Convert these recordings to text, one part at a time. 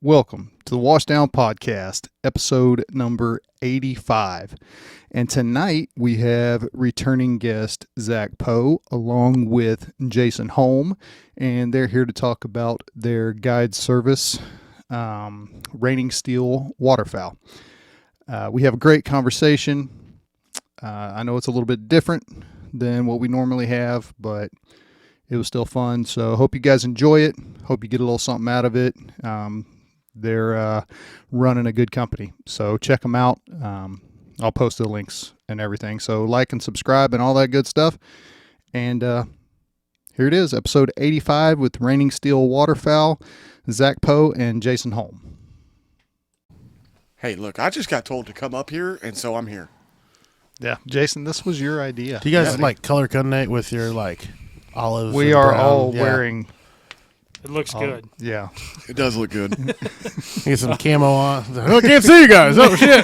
Welcome to the Washdown podcast, episode number 85. And tonight we have returning guest Zach Poe along with Jason Holm, and they're here to talk about their guide service, Raining Steel Waterfowl. We have a great conversation. I know it's a little bit different than what we normally have, but it was still fun. So hope you guys enjoy it. Hope you get a little something out of it. They're running a good company, so check them out. I'll post the links and everything. So like and subscribe and all that good stuff. And here it is, episode 85 with Raining Steel Waterfowl, Zach Poe and Jason Holm. Hey, look, I just got told to come up here, and so I'm here. Yeah, Jason, this was your idea. Do you guys color coordinate with your olives? We are all wearing. It looks good. Yeah. It does look good. Get some camo on. I can't see you guys. Oh, shit.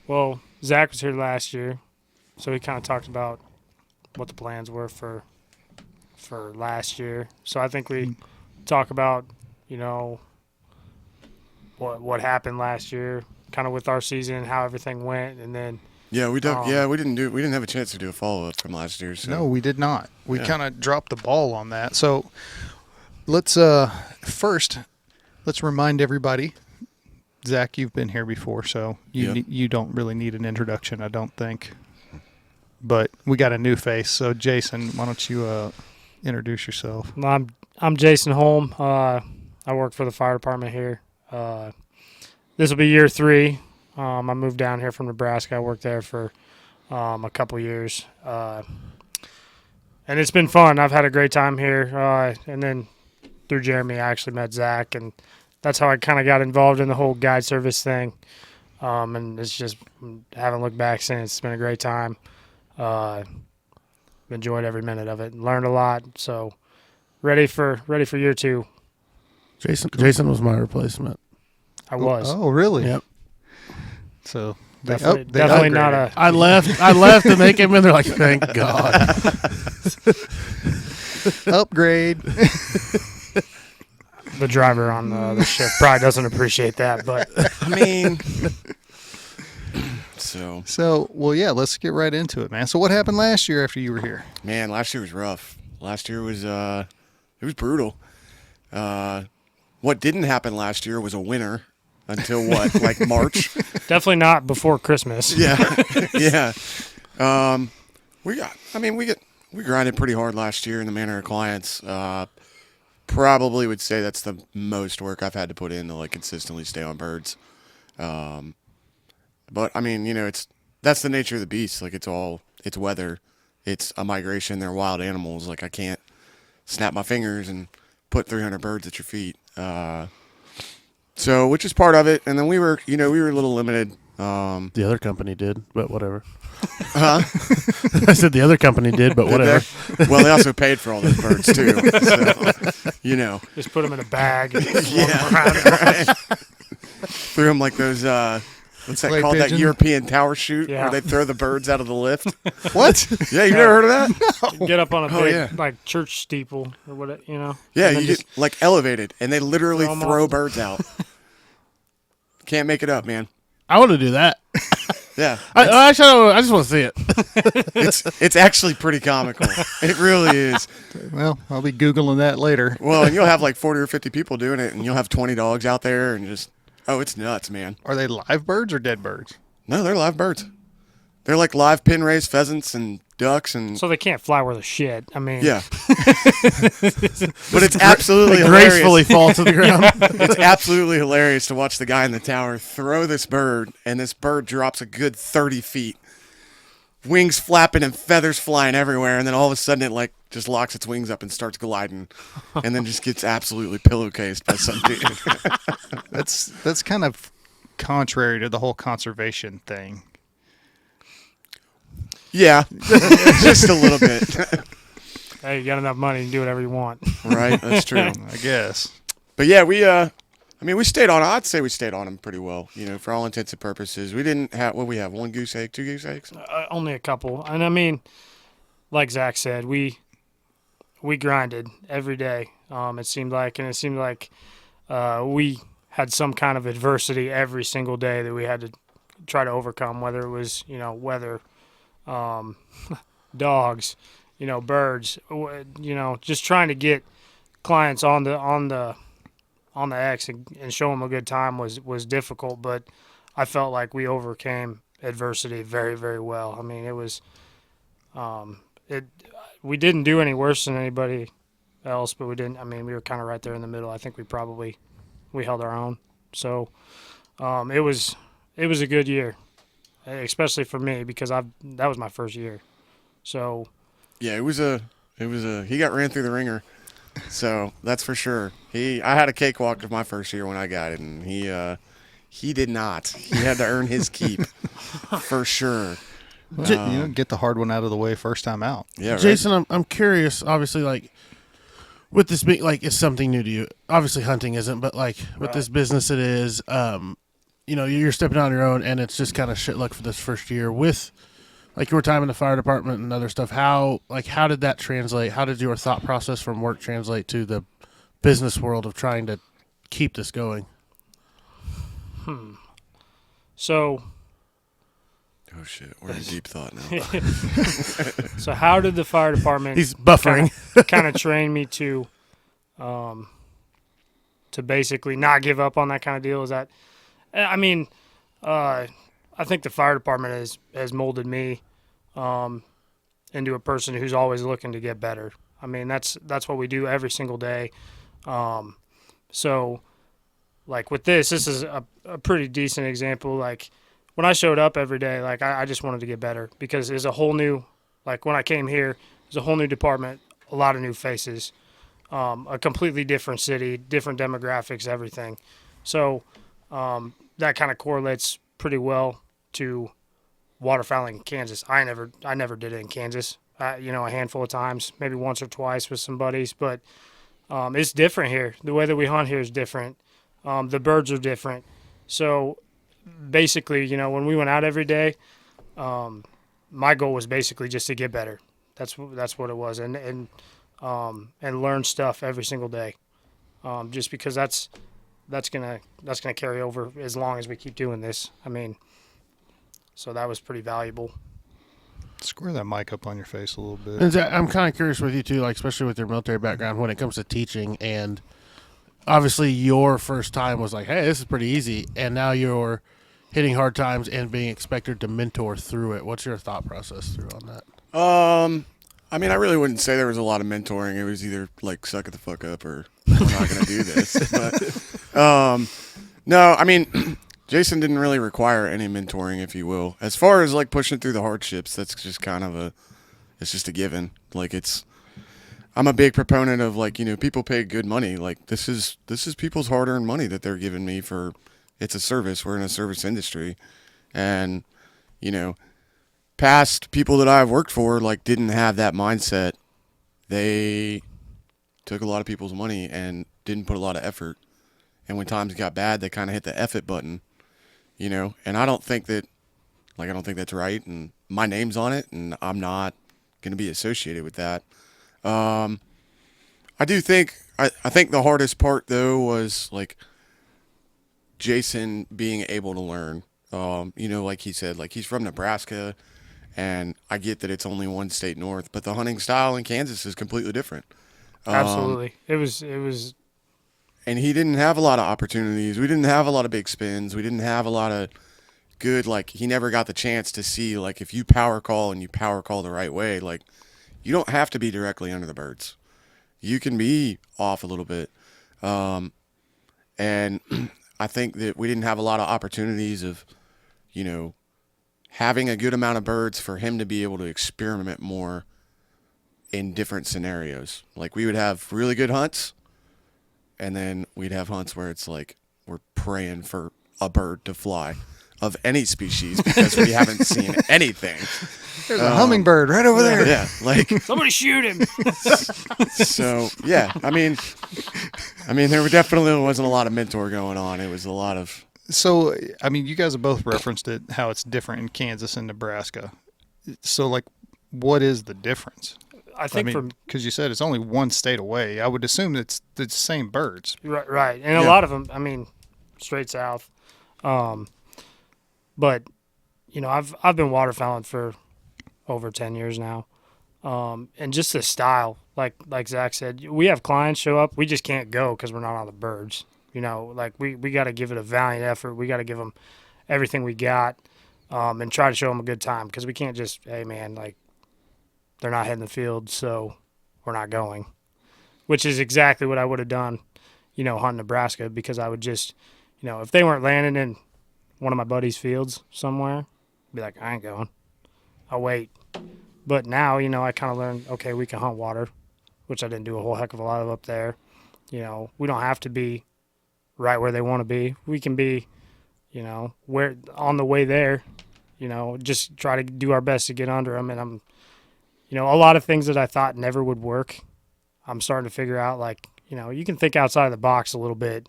Well, Zach was here last year, so we kind of talked about what the plans were for last year. So I think we talk about, what happened last year, kind of with our season, how everything went, and then Yeah, we didn't have a chance to do a follow-up from last year. So. No, we did not. We kind of dropped the ball on that. So let's first remind everybody. Zach, you've been here before, so you don't really need an introduction, I don't think. But we got a new face. So Jason, why don't you introduce yourself? I'm Jason Holm. I work for the fire department here. This will be year 3. I moved down here from Nebraska. I worked there for a couple years. And it's been fun. I've had a great time here. And then through Jeremy, I actually met Zach, and that's how I kind of got involved in the whole guide service thing. And it's just, haven't looked back since. It's been a great time. Enjoyed every minute of it. Learned a lot. So ready for year 2. Jason was my replacement. I was. Oh, really? Yep. So definitely not a. I left, and they came in. They're like, "Thank God." Upgrade. The driver on the ship probably doesn't appreciate that, but I mean, so well, yeah. Let's get right into it, man. So, what happened last year after you were here? Man, last year was rough. Last year was it was brutal. What didn't happen last year was a winter. Until what, like March? Definitely not before Christmas. Yeah, yeah. We grinded pretty hard last year in the manner of clients. Probably would say that's the most work I've had to put in to consistently stay on birds. But I mean, that's the nature of the beast. It's weather, it's a migration. They're wild animals. I can't snap my fingers and put 300 birds at your feet. So, which is part of it, and then we were a little limited. The other company did, but whatever. Huh? I said the other company did, but whatever. Well, they also paid for all those birds too. So, just put them in a bag. And right. Threw them like those. What's that called? Pigeon? That European tower shoot where they throw the birds out of the lift. What? Yeah, you never heard of that? No. Get up on a big church steeple or what, Yeah, you get elevated, and they literally throw birds out. Can't make it up, man. I want to do that. Yeah, I just want to see it. It's actually pretty comical. It really is. Well, I'll be Googling that later. Well, and you'll have 40 or 50 people doing it, and you'll have 20 dogs out there, and just. Oh, it's nuts, man. Are they live birds or dead birds? No, they're live birds. They're like live pen-raised pheasants and ducks. So they can't fly worth a shit. I mean. Yeah. But it's absolutely hilarious. Gracefully fall to the ground. It's absolutely hilarious to watch the guy in the tower throw this bird, and this bird drops a good 30 feet. Wings flapping and feathers flying everywhere, and then all of a sudden it just locks its wings up and starts gliding, and then just gets absolutely pillowcased by some dude. That's kind of contrary to the whole conservation thing. Yeah, just a little bit. Hey, you got enough money, you can do whatever you want. Right, that's true. I guess. But yeah, we stayed on. I'd say we stayed on them pretty well. For all intents and purposes, we didn't have. What we have? 1 goose egg, 2 goose eggs. Only a couple, and I mean, like Zach said, we we grinded every day. It seemed like we had some kind of adversity every single day that we had to try to overcome, whether it was, weather, dogs, birds, just trying to get clients on the X and show them a good time was difficult, but I felt like we overcame adversity very, very well. I mean, it was, we didn't do any worse than anybody else, but we were kind of right there in the middle. I think we held our own. So, it was a good year, especially for me because that was my first year. So, yeah, he got ran through the ringer. So that's for sure. I had a cakewalk of my first year when I got it, and he did not. He had to earn his keep for sure. Get the hard one out of the way first time out. Yeah, right? Jason, I'm curious. Obviously, like with this being like it's something new to you. Obviously, hunting isn't, but like with this business, it is. You're stepping on your own, and it's just kind of shit luck for this first year with. Like your time in the fire department and other stuff, how did that translate? How did your thought process from work translate to the business world of trying to keep this going? So. Oh shit, we're in deep thought now. So how did the fire department? He's buffering. Kind of train me to basically not give up on that kind of deal. Is that? I mean, I think the fire department has molded me into a person who's always looking to get better. I mean, that's what we do every single day. So, like with this is a pretty decent example. Like when I showed up every day, like I just wanted to get better because it's a whole new, like when I came here, it's a whole new department, a lot of new faces, a completely different city, different demographics, everything. So that kind of correlates pretty well to waterfowling in Kansas. I never did it in Kansas. A handful of times, maybe once or twice with some buddies, but it's different here. The way that we hunt here is different. The birds are different. So basically, when we went out every day, my goal was basically just to get better. That's what it was, and learn stuff every single day. Just because that's gonna carry over as long as we keep doing this. I mean. So that was pretty valuable. Square that mic up on your face a little bit. And Zach, I'm kind of curious with you too, like especially with your military background when it comes to teaching, and obviously your first time was like, hey, this is pretty easy, and now you're hitting hard times and being expected to mentor through it. What's your thought process through on that? I mean, I really wouldn't say there was a lot of mentoring. It was either like suck it the fuck up or we're not going to do this. But no, I mean. Jason didn't really require any mentoring, if you will. As far as like pushing through the hardships, that's just kind of it's just a given. Like I'm a big proponent of like, people pay good money. Like this is people's hard-earned money that they're giving me for, it's a service. We're in a service industry. And, past people that I've worked for, like didn't have that mindset. They took a lot of people's money and didn't put a lot of effort. And when times got bad, they kind of hit the F it button. And I don't think that's right, and my name's on it, and I'm not going to be associated with that. I think the hardest part, though, was, like, Jason being able to learn. Like he said, like, he's from Nebraska, and I get that it's only one state north, but the hunting style in Kansas is completely different. Absolutely. It was. And he didn't have a lot of opportunities. We didn't have a lot of big spins. We didn't have a lot of good, like, he never got the chance to see, like, if you power call and you power call the right way, like, you don't have to be directly under the birds. You can be off a little bit. And I think that we didn't have a lot of opportunities of, having a good amount of birds for him to be able to experiment more in different scenarios. Like, we would have really good hunts. And then we'd have hunts where it's like we're praying for a bird to fly of any species because we haven't seen anything. There's a hummingbird right over there. Yeah, like somebody shoot him. So yeah, I mean, there definitely wasn't a lot of mentor going on. It was a lot of. So I mean, you guys have both referenced it, how it's different in Kansas and Nebraska. So like, what is the difference? I think because you said it's only one state away, I would assume it's the same birds. right, and a lot of them, I mean, straight south. But I've been waterfowling for over 10 years now, and just the style, like Zach said, we have clients show up, we just can't go because we're not on the birds. Like we got to give it a valiant effort. We got to give them everything we got, and try to show them a good time, because we can't just, hey man, like, they're not hitting the field, so we're not going. Which is exactly what I would have done, hunting Nebraska, because I would just, if they weren't landing in one of my buddies' fields somewhere, I'd be like, I ain't going. I'll wait. But now, I kind of learned, okay, we can hunt water, which I didn't do a whole heck of a lot of up there. We don't have to be right where they want to be. We can be, where on the way there, just try to do our best to get under them. And I'm, a lot of things that I thought never would work, I'm starting to figure out, like, you can think outside of the box a little bit,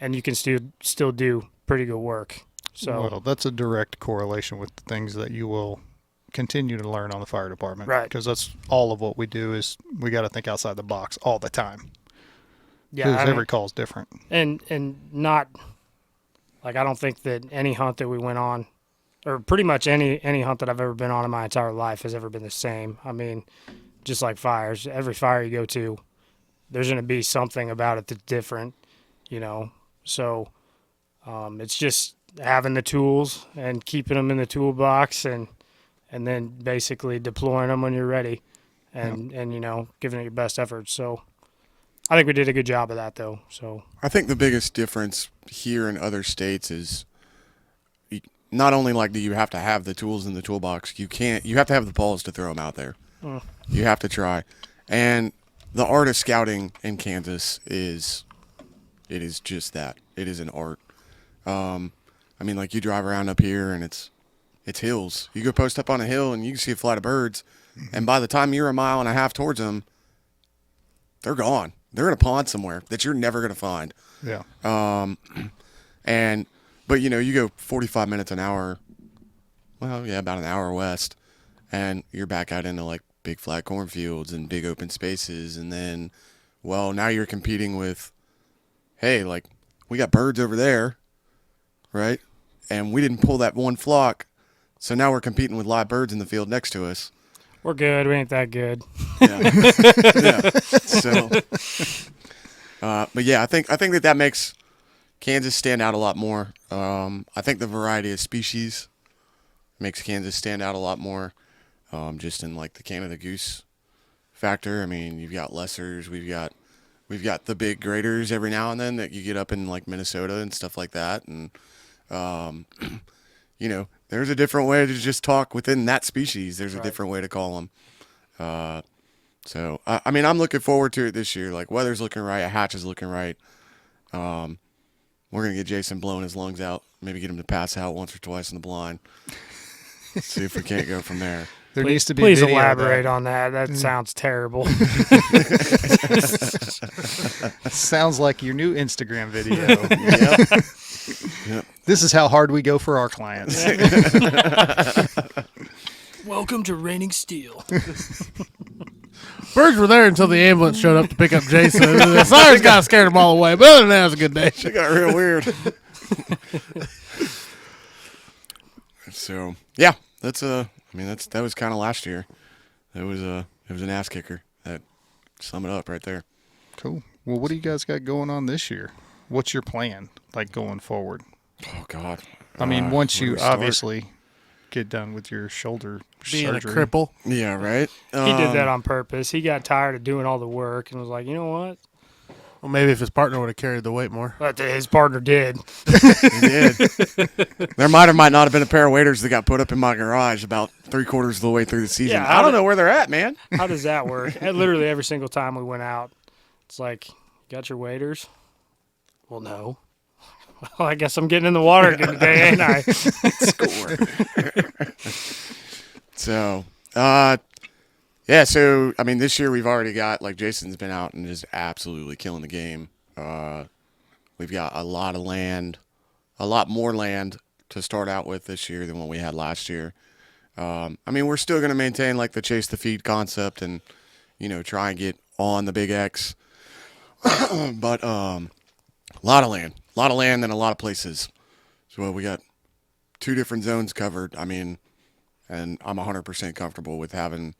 and you can still do pretty good work. So, well, that's a direct correlation with the things that you will continue to learn on the fire department. Right. Because that's all of what we do, is we got to think outside the box all the time. yeah, Because every call is different. and not, like, I don't think that any hunt that we went on, or pretty much any hunt that I've ever been on in my entire life, has ever been the same. I mean, just like fires, every fire you go to, there's going to be something about it that's different, So it's just having the tools and keeping them in the toolbox, and then basically deploying them when you're ready, and giving it your best effort. So I think we did a good job of that, though. So I think the biggest difference here in other states is not only, like, do you have to have the tools in the toolbox, you have to have the balls to throw them out there. You have to try. And the art of scouting in Kansas is just that. It is an art. I mean, like, you drive around up here and it's hills. You go post up on a hill and you can see a flight of birds, and by the time you're a mile and a half towards them, they're gone. They're in a pond somewhere that you're never going to find. Yeah. But you go 45 minutes an hour, well, yeah, about an hour west, and you're back out into, like, big flat cornfields and big open spaces, and then, well, now you're competing with, hey, like, we got birds over there, right? And we didn't pull that one flock, so now we're competing with live birds in the field next to us. we're good. We ain't that good. Yeah. So, but yeah, I think that makes Kansas stand out a lot more. I think the variety of species makes Kansas stand out a lot more, just in, like, the Canada goose factor. I mean, you've got lessers, we've got the big graders every now and then that you get up in, like, Minnesota and stuff like that, and there's a different way to just talk within that species. There's a different way to call them. So I mean, I'm looking forward to it this year. Like, weather's looking right, a hatch is looking right. We're gonna get Jason blowing his lungs out. Maybe get him to pass out once or twice in the blind. See if we can't go from there. There needs to be Please video of elaborate that. on that. That sounds terrible. Sounds like your new Instagram video. Yep. This is how hard we go for our clients. Welcome to Raining Steel. Birds were there until the ambulance showed up to pick up Jason. The sirens kind of scared them all away, but other than that, it was a good day. It got real weird. So yeah, that was kind of last year. It was an ass kicker. That sum it up right there. Cool. Well, what do you guys got going on this year? What's your plan, like, going forward? Oh God. I mean, once where do you we start? obviously get done with your shoulder Being surgery. a cripple. Yeah, right. He did that on purpose. He got tired of doing all the work and was like, you know what? Well, maybe if his partner would have carried the weight more. But his partner did. He did. There might not have been a pair of waders that got put up in my garage about 3/4 of the way through the season. Yeah, I don't know where they're at, man. How does that work? And literally every single time we went out, it's like, got your waders? Well, no. Well, I guess I'm getting in the water again today, ain't I? Score. So, yeah. So, I mean, this year we've already got, like, Jason's been out and just absolutely killing the game. We've got a lot of land, a lot more land to start out with this year than what we had last year. I mean, we're still going to maintain, like, the chase the feed concept and try and get on the big X. But a lot of land in a lot of places. So we got 2 different zones covered. I mean, and I'm 100% comfortable with having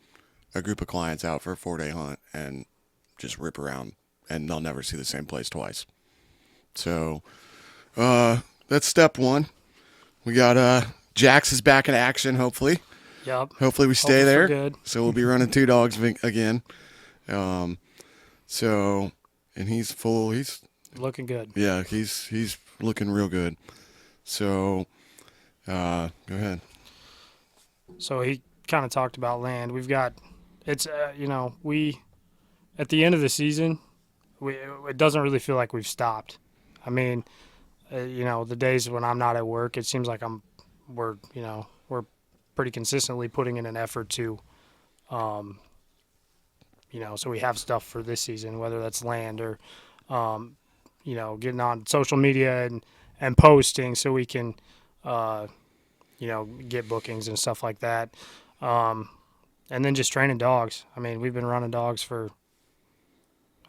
a group of clients out for a 4-day hunt and just rip around, and they'll never see the same place twice. So that's step 1. We got Jax is back in action, hopefully. Yep. Hopefully we stay Hopefully there. good. So we'll be running 2 dogs again. So, and he's full. He's looking good. Yeah, he's looking real good. So, go ahead. So he kind of talked about land. We've got, it's, we, at the end of the season, it doesn't really feel like we've stopped. I mean, the days when I'm not at work, it seems like we're pretty consistently putting in an effort to, so we have stuff for this season, whether that's land or, getting on social media and posting so we can, get bookings and stuff like that. And then just training dogs. I mean, we've been running dogs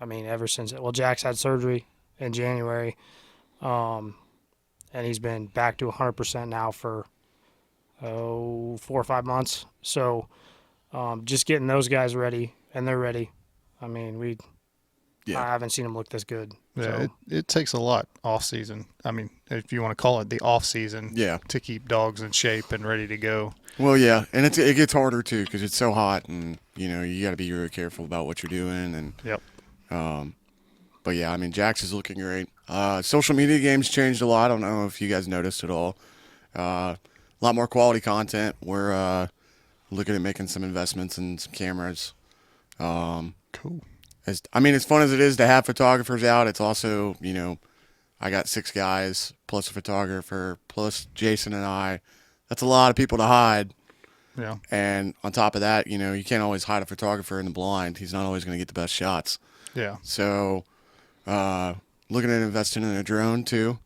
ever since, Jack's had surgery in January. And he's been back to 100% now for 4 or 5 months. So just getting those guys ready, and they're ready. I mean, I haven't seen them look this good. Yeah, So. it takes a lot off season. I mean, if you want to call it the off season, to keep dogs in shape and ready to go. Well, yeah, and it gets harder too because it's so hot, and you got to be really careful about what you're doing. And yep. But yeah, I mean, Jax is looking great. Social media game's changed a lot. I don't know if you guys noticed at all. A lot more quality content. We're looking at making some investments in some cameras. Cool. As fun as it is to have photographers out, it's also, I got 6 guys plus a photographer plus Jason and I. That's a lot of people to hide. Yeah. And on top of that, you can't always hide a photographer in the blind. He's not always going to get the best shots. Yeah. So, looking at investing in a drone too,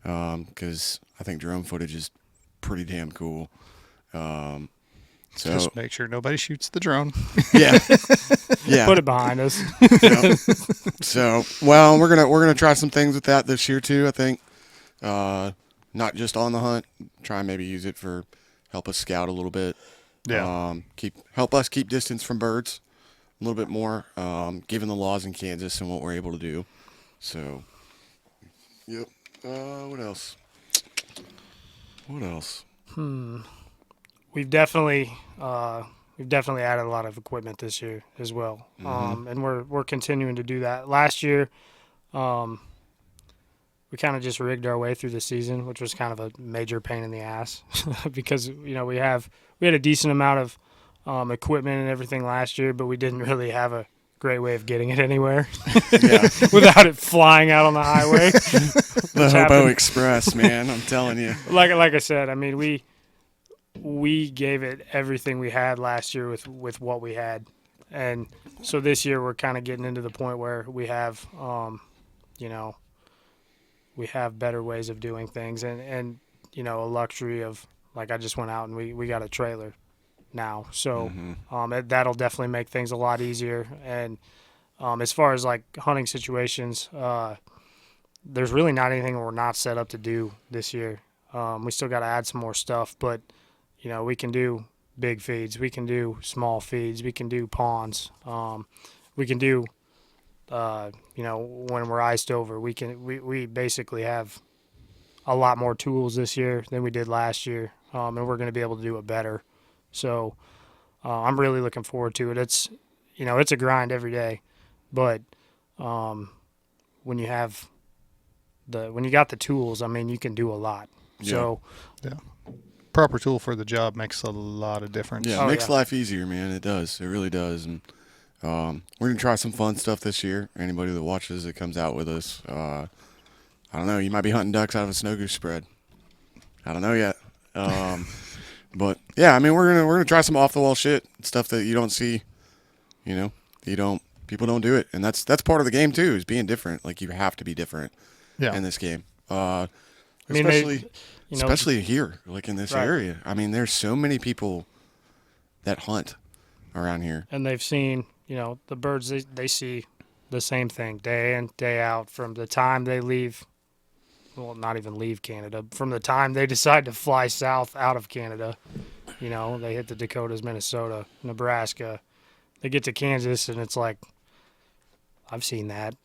because I think drone footage is pretty damn cool. So just make sure nobody shoots the drone. Yeah. Put it behind us. So, well, we're gonna try some things with that this year too. I think, not just on the hunt. Try and maybe use it for help us scout a little bit. Yeah. Help us keep distance from birds a little bit more. Given the laws in Kansas and what we're able to do. So, yep. What else? We've definitely added a lot of equipment this year as well, and we're continuing to do that. Last year, we kind of just rigged our way through the season, which was kind of a major pain in the ass because we had a decent amount of equipment and everything last year, but we didn't really have a great way of getting it anywhere without it flying out on the highway. The Hobo Express, man, I'm telling you. Like I said, I mean we gave it everything we had last year with what we had, and so this year we're kind of getting into the point where we have we have better ways of doing things, and a luxury of, like, I just went out and we got a trailer now, so that'll definitely make things a lot easier. And as far as like hunting situations, there's really not anything we're not set up to do this year. We still got to add some more stuff, but we can do big feeds, we can do small feeds, we can do ponds, we can do when we're iced over, we basically have a lot more tools this year than we did last year, and we're going to be able to do it better. So I'm really looking forward to it. It's it's a grind every day, but when you got the tools, I mean, you can do a lot. Yeah. So yeah. Proper tool for the job makes a lot of difference. Yeah, it makes life easier, man. It does. It really does. And we're going to try some fun stuff this year. Anybody that watches that comes out with us, I don't know, you might be hunting ducks out of a snow goose spread. I don't know yet. But yeah, I mean, we're gonna try some off the wall shit, stuff that you don't see, people don't do it. And that's part of the game too, is being different. Like, you have to be different in this game. Especially here, like in this area. I mean, there's so many people that hunt around here. And they've seen the birds, they see the same thing day in, day out from the time they leave. Well, not even leave Canada. From the time they decide to fly south out of Canada, they hit the Dakotas, Minnesota, Nebraska. They get to Kansas, and it's like, I've seen that.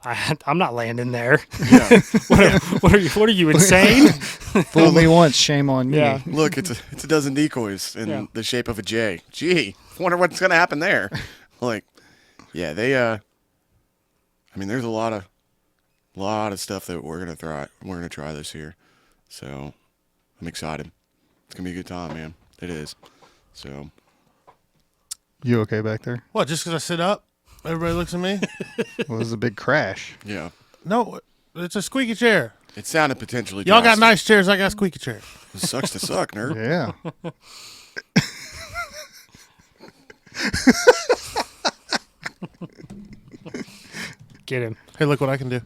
I'm not landing there. Yeah. What are you insane? Fool me once, shame on me. Yeah. Look, it's a dozen decoys in the shape of a J. Gee, wonder what's gonna happen there. Like, yeah, they. There's a lot of stuff that we're gonna try this year. So, I'm excited. It's gonna be a good time, man. It is. So. You okay back there? What, just because I sit up, everybody looks at me? Well, it was a big crash. Yeah. No, it's a squeaky chair. It sounded potentially. Y'all got drastic. nice chairs. I got squeaky chairs. It sucks to suck, nerd. Yeah. Get him. Hey, look what I can do.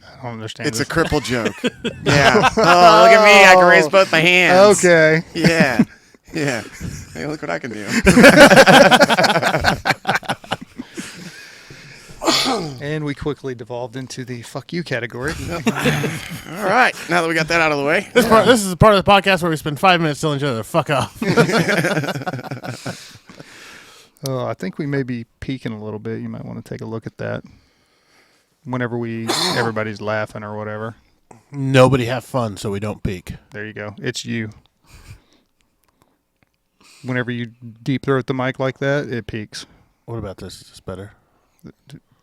I don't understand. It's this. a cripple joke. Yeah. Oh, look at me. I can raise both my hands. Okay. Yeah. Yeah. Hey, look what I can do. And we quickly devolved into the fuck you category. All right. Now that we got that out of the way. This is part of the podcast where we spend 5 minutes telling each other to fuck off. Oh, I think we may be peaking a little bit. You might want to take a look at that. Whenever everybody's laughing or whatever. Nobody have fun so we don't peak. There you go. It's you. Whenever you deep throat the mic like that, it peaks. What about this? Is this better?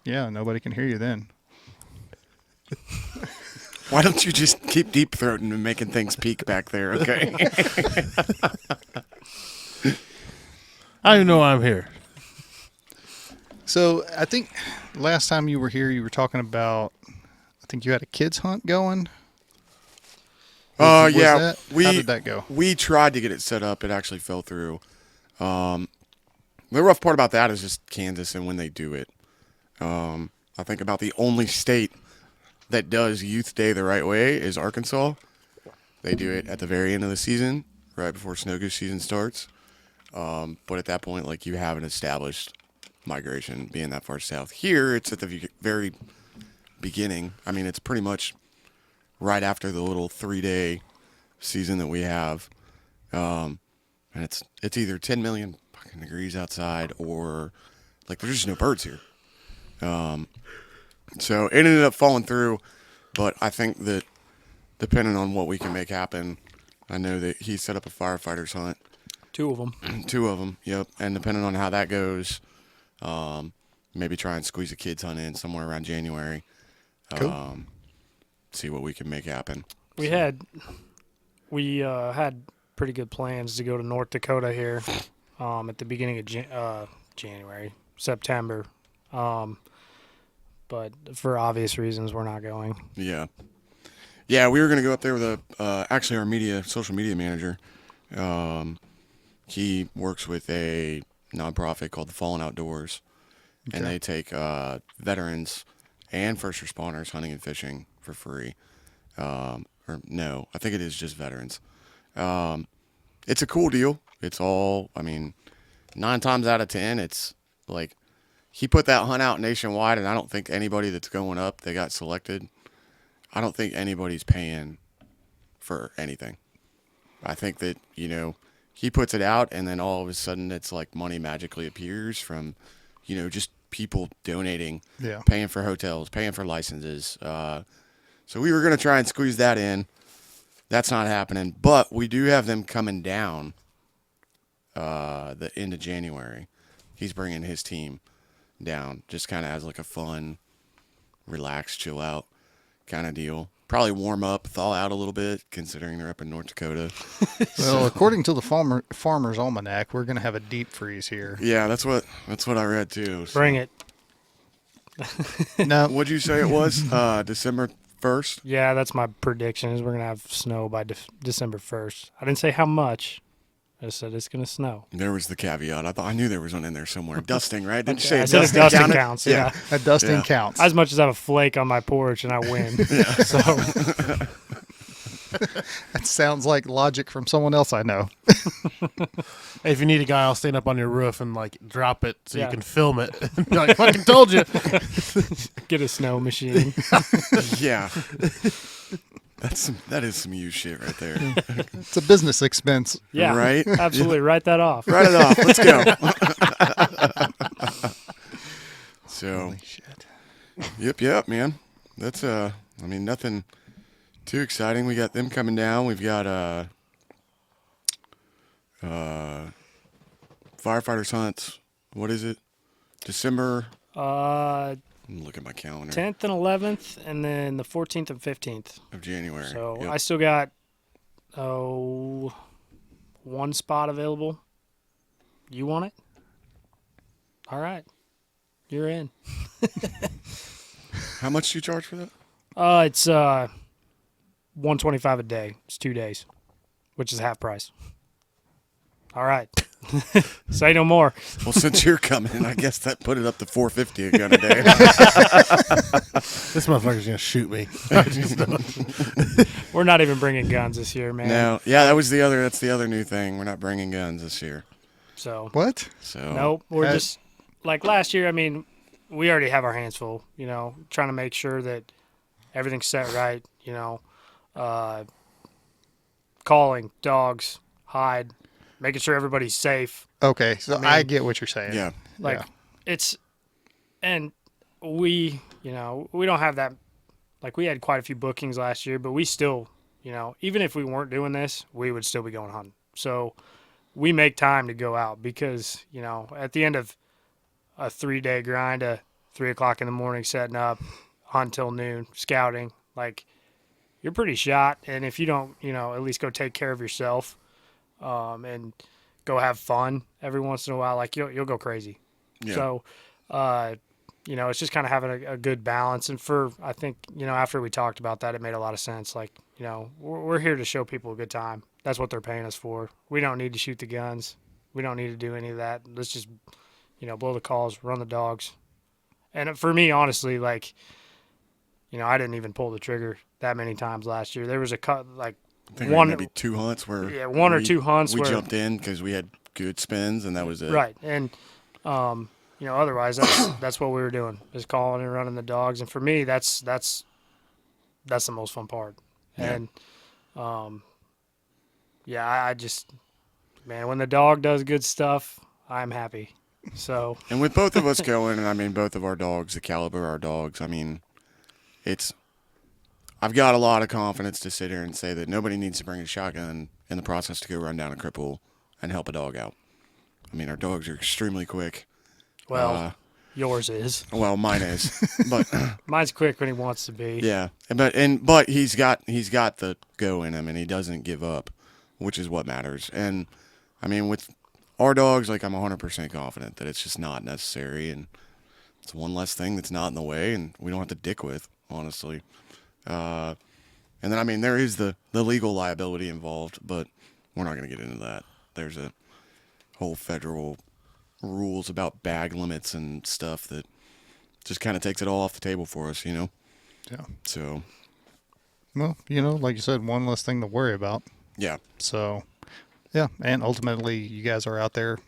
Yeah, nobody can hear you then. Why don't you just keep deep throating and making things peak back there, okay? I don't even know why I'm here. So I think last time you were here, you were talking about, I think you had a kids hunt going. Was Yeah. that? How did that go? We tried to get it set up. It actually fell through. The rough part about that is just Kansas and when they do it. I think about the only state that does Youth Day the right way is Arkansas. They do it at the very end of the season, right before snow goose season starts. But at that point, like, you have an established migration being that far south. Here, it's at the very beginning. I mean, it's pretty much right after the little 3-day season that we have. And it's either 10 million fucking degrees outside or, like, there's just no birds here. So it ended up falling through, but I think that depending on what we can make happen, I know that he set up a firefighters hunt. 2 of them. 2 of them, yep. And depending on how that goes, maybe try and squeeze a kids hunt in somewhere around January. Cool. See what we can make happen. We had pretty good plans to go to North Dakota here at the beginning of January, September. But for obvious reasons, we're not going. Yeah. Yeah, we were going to go up there with actually our social media manager. He works with a nonprofit called the Fallen Outdoors, and they take veterans and first responders hunting and fishing for free. Or no, I think it is just veterans. It's a cool deal. It's all, 9 times out of 10, it's like he put that hunt out nationwide, and I don't think anybody that's going up, they got selected, I don't think anybody's paying for anything. I think that, he puts it out, and then all of a sudden it's like money magically appears from, just people donating, paying for hotels, paying for licenses. So we were going to try and squeeze that in. That's not happening, but we do have them coming down the end of January. He's bringing his team down just kind of as like a fun, relax, chill out kind of deal. Probably warm up, thaw out a little bit, considering they're up in North Dakota. Well, according to the Farmer's Almanac, we're going to have a deep freeze here. Yeah, that's what I read too. So. Bring it. No, What'd you say it was? December 1st? Yeah, that's my prediction is we're going to have snow by December 1st. I didn't say how much. I just said it's going to snow. There was the caveat. I knew there was one in there somewhere. Dusting, right? Didn't you say I said dusting dusting counted? counts, yeah. a dusting Yeah. counts. As much as I have a flake on my porch and I win. So That sounds like logic from someone else I know. Hey, if you need a guy, I'll stand up on your roof and like drop it so Yeah. you can film it. Be like, fucking told you. Get a snow machine. Yeah. That is some you shit right there. It's a business expense. Yeah, Right? Absolutely. Write that off. Write it off. Let's go. So, Holy shit. yep, man. That's I mean, nothing too exciting. We got them coming down. We've got firefighters hunts. What is it? December. Look at my calendar. 10th and 11th, and then the 14th and 15th. Of January. So Yep. I still got one spot available. You want it? All right, you're in. How much do you charge for that? It's $125 a day. It's 2 days, which is half price. All right. Say no more. Well, since you're coming, I guess that put it up to $450 a gun a day. This motherfucker's gonna shoot me. We're not even bringing guns this year, man. No, yeah, that's the other new thing. We're not bringing guns this year. So What? So nope. We're That- just like last year. I mean, we already have our hands full. Trying to make sure that everything's set right. Calling dogs, hide, making sure everybody's safe. Okay, so I mean- I get what you're saying. yeah, Like Yeah. and we don't have that. Like we had quite a few bookings last year, but we still, even if we weren't doing this, we would still be going hunting. So we make time to go out because, at the end of a 3-day grind, 3 o'clock in the morning, setting up, hunt till noon, scouting, like you're pretty shot. And if you don't, at least go take care of yourself, and go have fun every once in a while, like you'll go crazy. yeah. So, it's just kind of having a good balance. And I think, after we talked about that, it made a lot of sense. Like, we're here to show people a good time. That's what they're paying us for. We don't need to shoot the guns. We don't need to do any of that. Let's just, blow the calls, run the dogs. And for me, honestly, like, I didn't even pull the trigger that many times last year. There was I think we one- had maybe 2 hunts where one or two hunts we where jumped in because we had good spins and that was it. right. And, otherwise that's what we were doing, is calling and running the dogs. And for me, that's the most fun part. Yeah. And, I just, man, when the dog does good stuff, I'm happy. So, And with both of us going, and I mean both of our dogs, the caliber of our dogs, I mean, I've got a lot of confidence to sit here and say that nobody needs to bring a shotgun in the process to go run down a cripple and help a dog out. I mean, our dogs are extremely quick. well, yours is. Well, mine is, but Mine's quick when he wants to be. yeah, but he's got the go in him, and he doesn't give up, which is what matters. And I mean, with our dogs, like I'm 100% confident that it's just not necessary, and it's one less thing that's not in the way, and we don't have to dick with, honestly. And then I mean, there is the legal liability involved, but we're not going to get into that. There's a whole federal rules about bag limits and stuff that just kind of takes it all off the table for us, Yeah. So, Well, like you said, one less thing to worry about. yeah. So, yeah. And ultimately, you guys are out there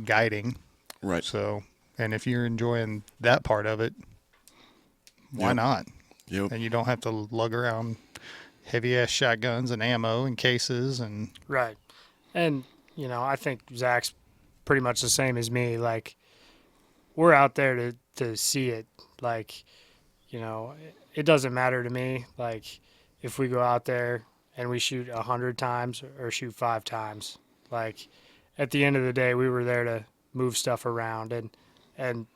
guiding. Right. So, and if you're enjoying that part of it, why Yep. not? Yep. And you don't have to lug around heavy ass shotguns and ammo and cases and Right. And, I think Zach's pretty much the same as me. Like, we're out there to see it. Like, it doesn't matter to me. Like, if we go out there and we shoot 100 times or shoot 5 times, like, at the end of the day, we were there to move stuff around. And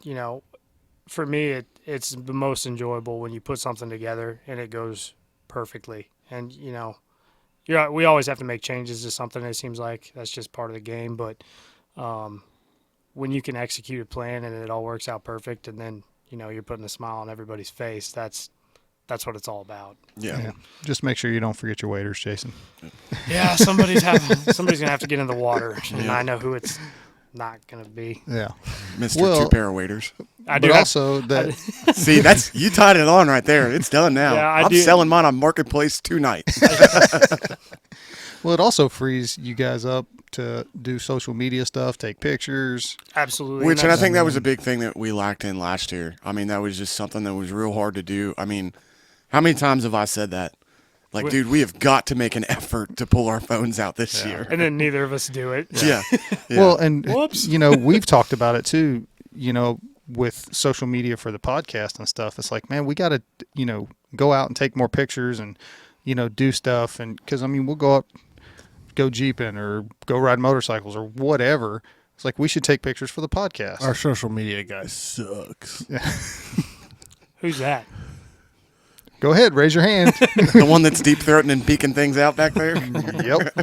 for me, it's the most enjoyable when you put something together and it goes perfectly. And, we always have to make changes to something. It seems like that's just part of the game. But when you can execute a plan and it all works out perfect, and then you're putting a smile on everybody's face, that's what it's all about. Yeah. just make sure you don't forget your waders, Jason. Yeah, somebody's gonna have to get in the water, and Yeah. I know who it's not gonna be. Yeah. Mr. Well- Two Pair of Waiters. I But do have, also that See, that's you tied it on right there. It's done now. Yeah, I I'm do. selling mine on Marketplace tonight. well, it also frees you guys up to do social media stuff, take pictures. absolutely. Which, and I that's- think that was a big thing that we lacked in last year. I mean, that was just something that was real hard to do. I mean, how many times have I said that? Like, dude, we have got to make an effort to pull our phones out this year. and then neither of us do it. Yeah. Yeah. Well, and Whoops. we've talked about it too, with social media for the podcast and stuff. It's like, man, we got to, go out and take more pictures and, do stuff. And because, we'll go up, go jeeping or go ride motorcycles or whatever. It's like, we should take pictures for the podcast. Our social media guy sucks. Who's that? Go ahead, raise your hand. The one that's deep throating and peeking things out back there. Yep.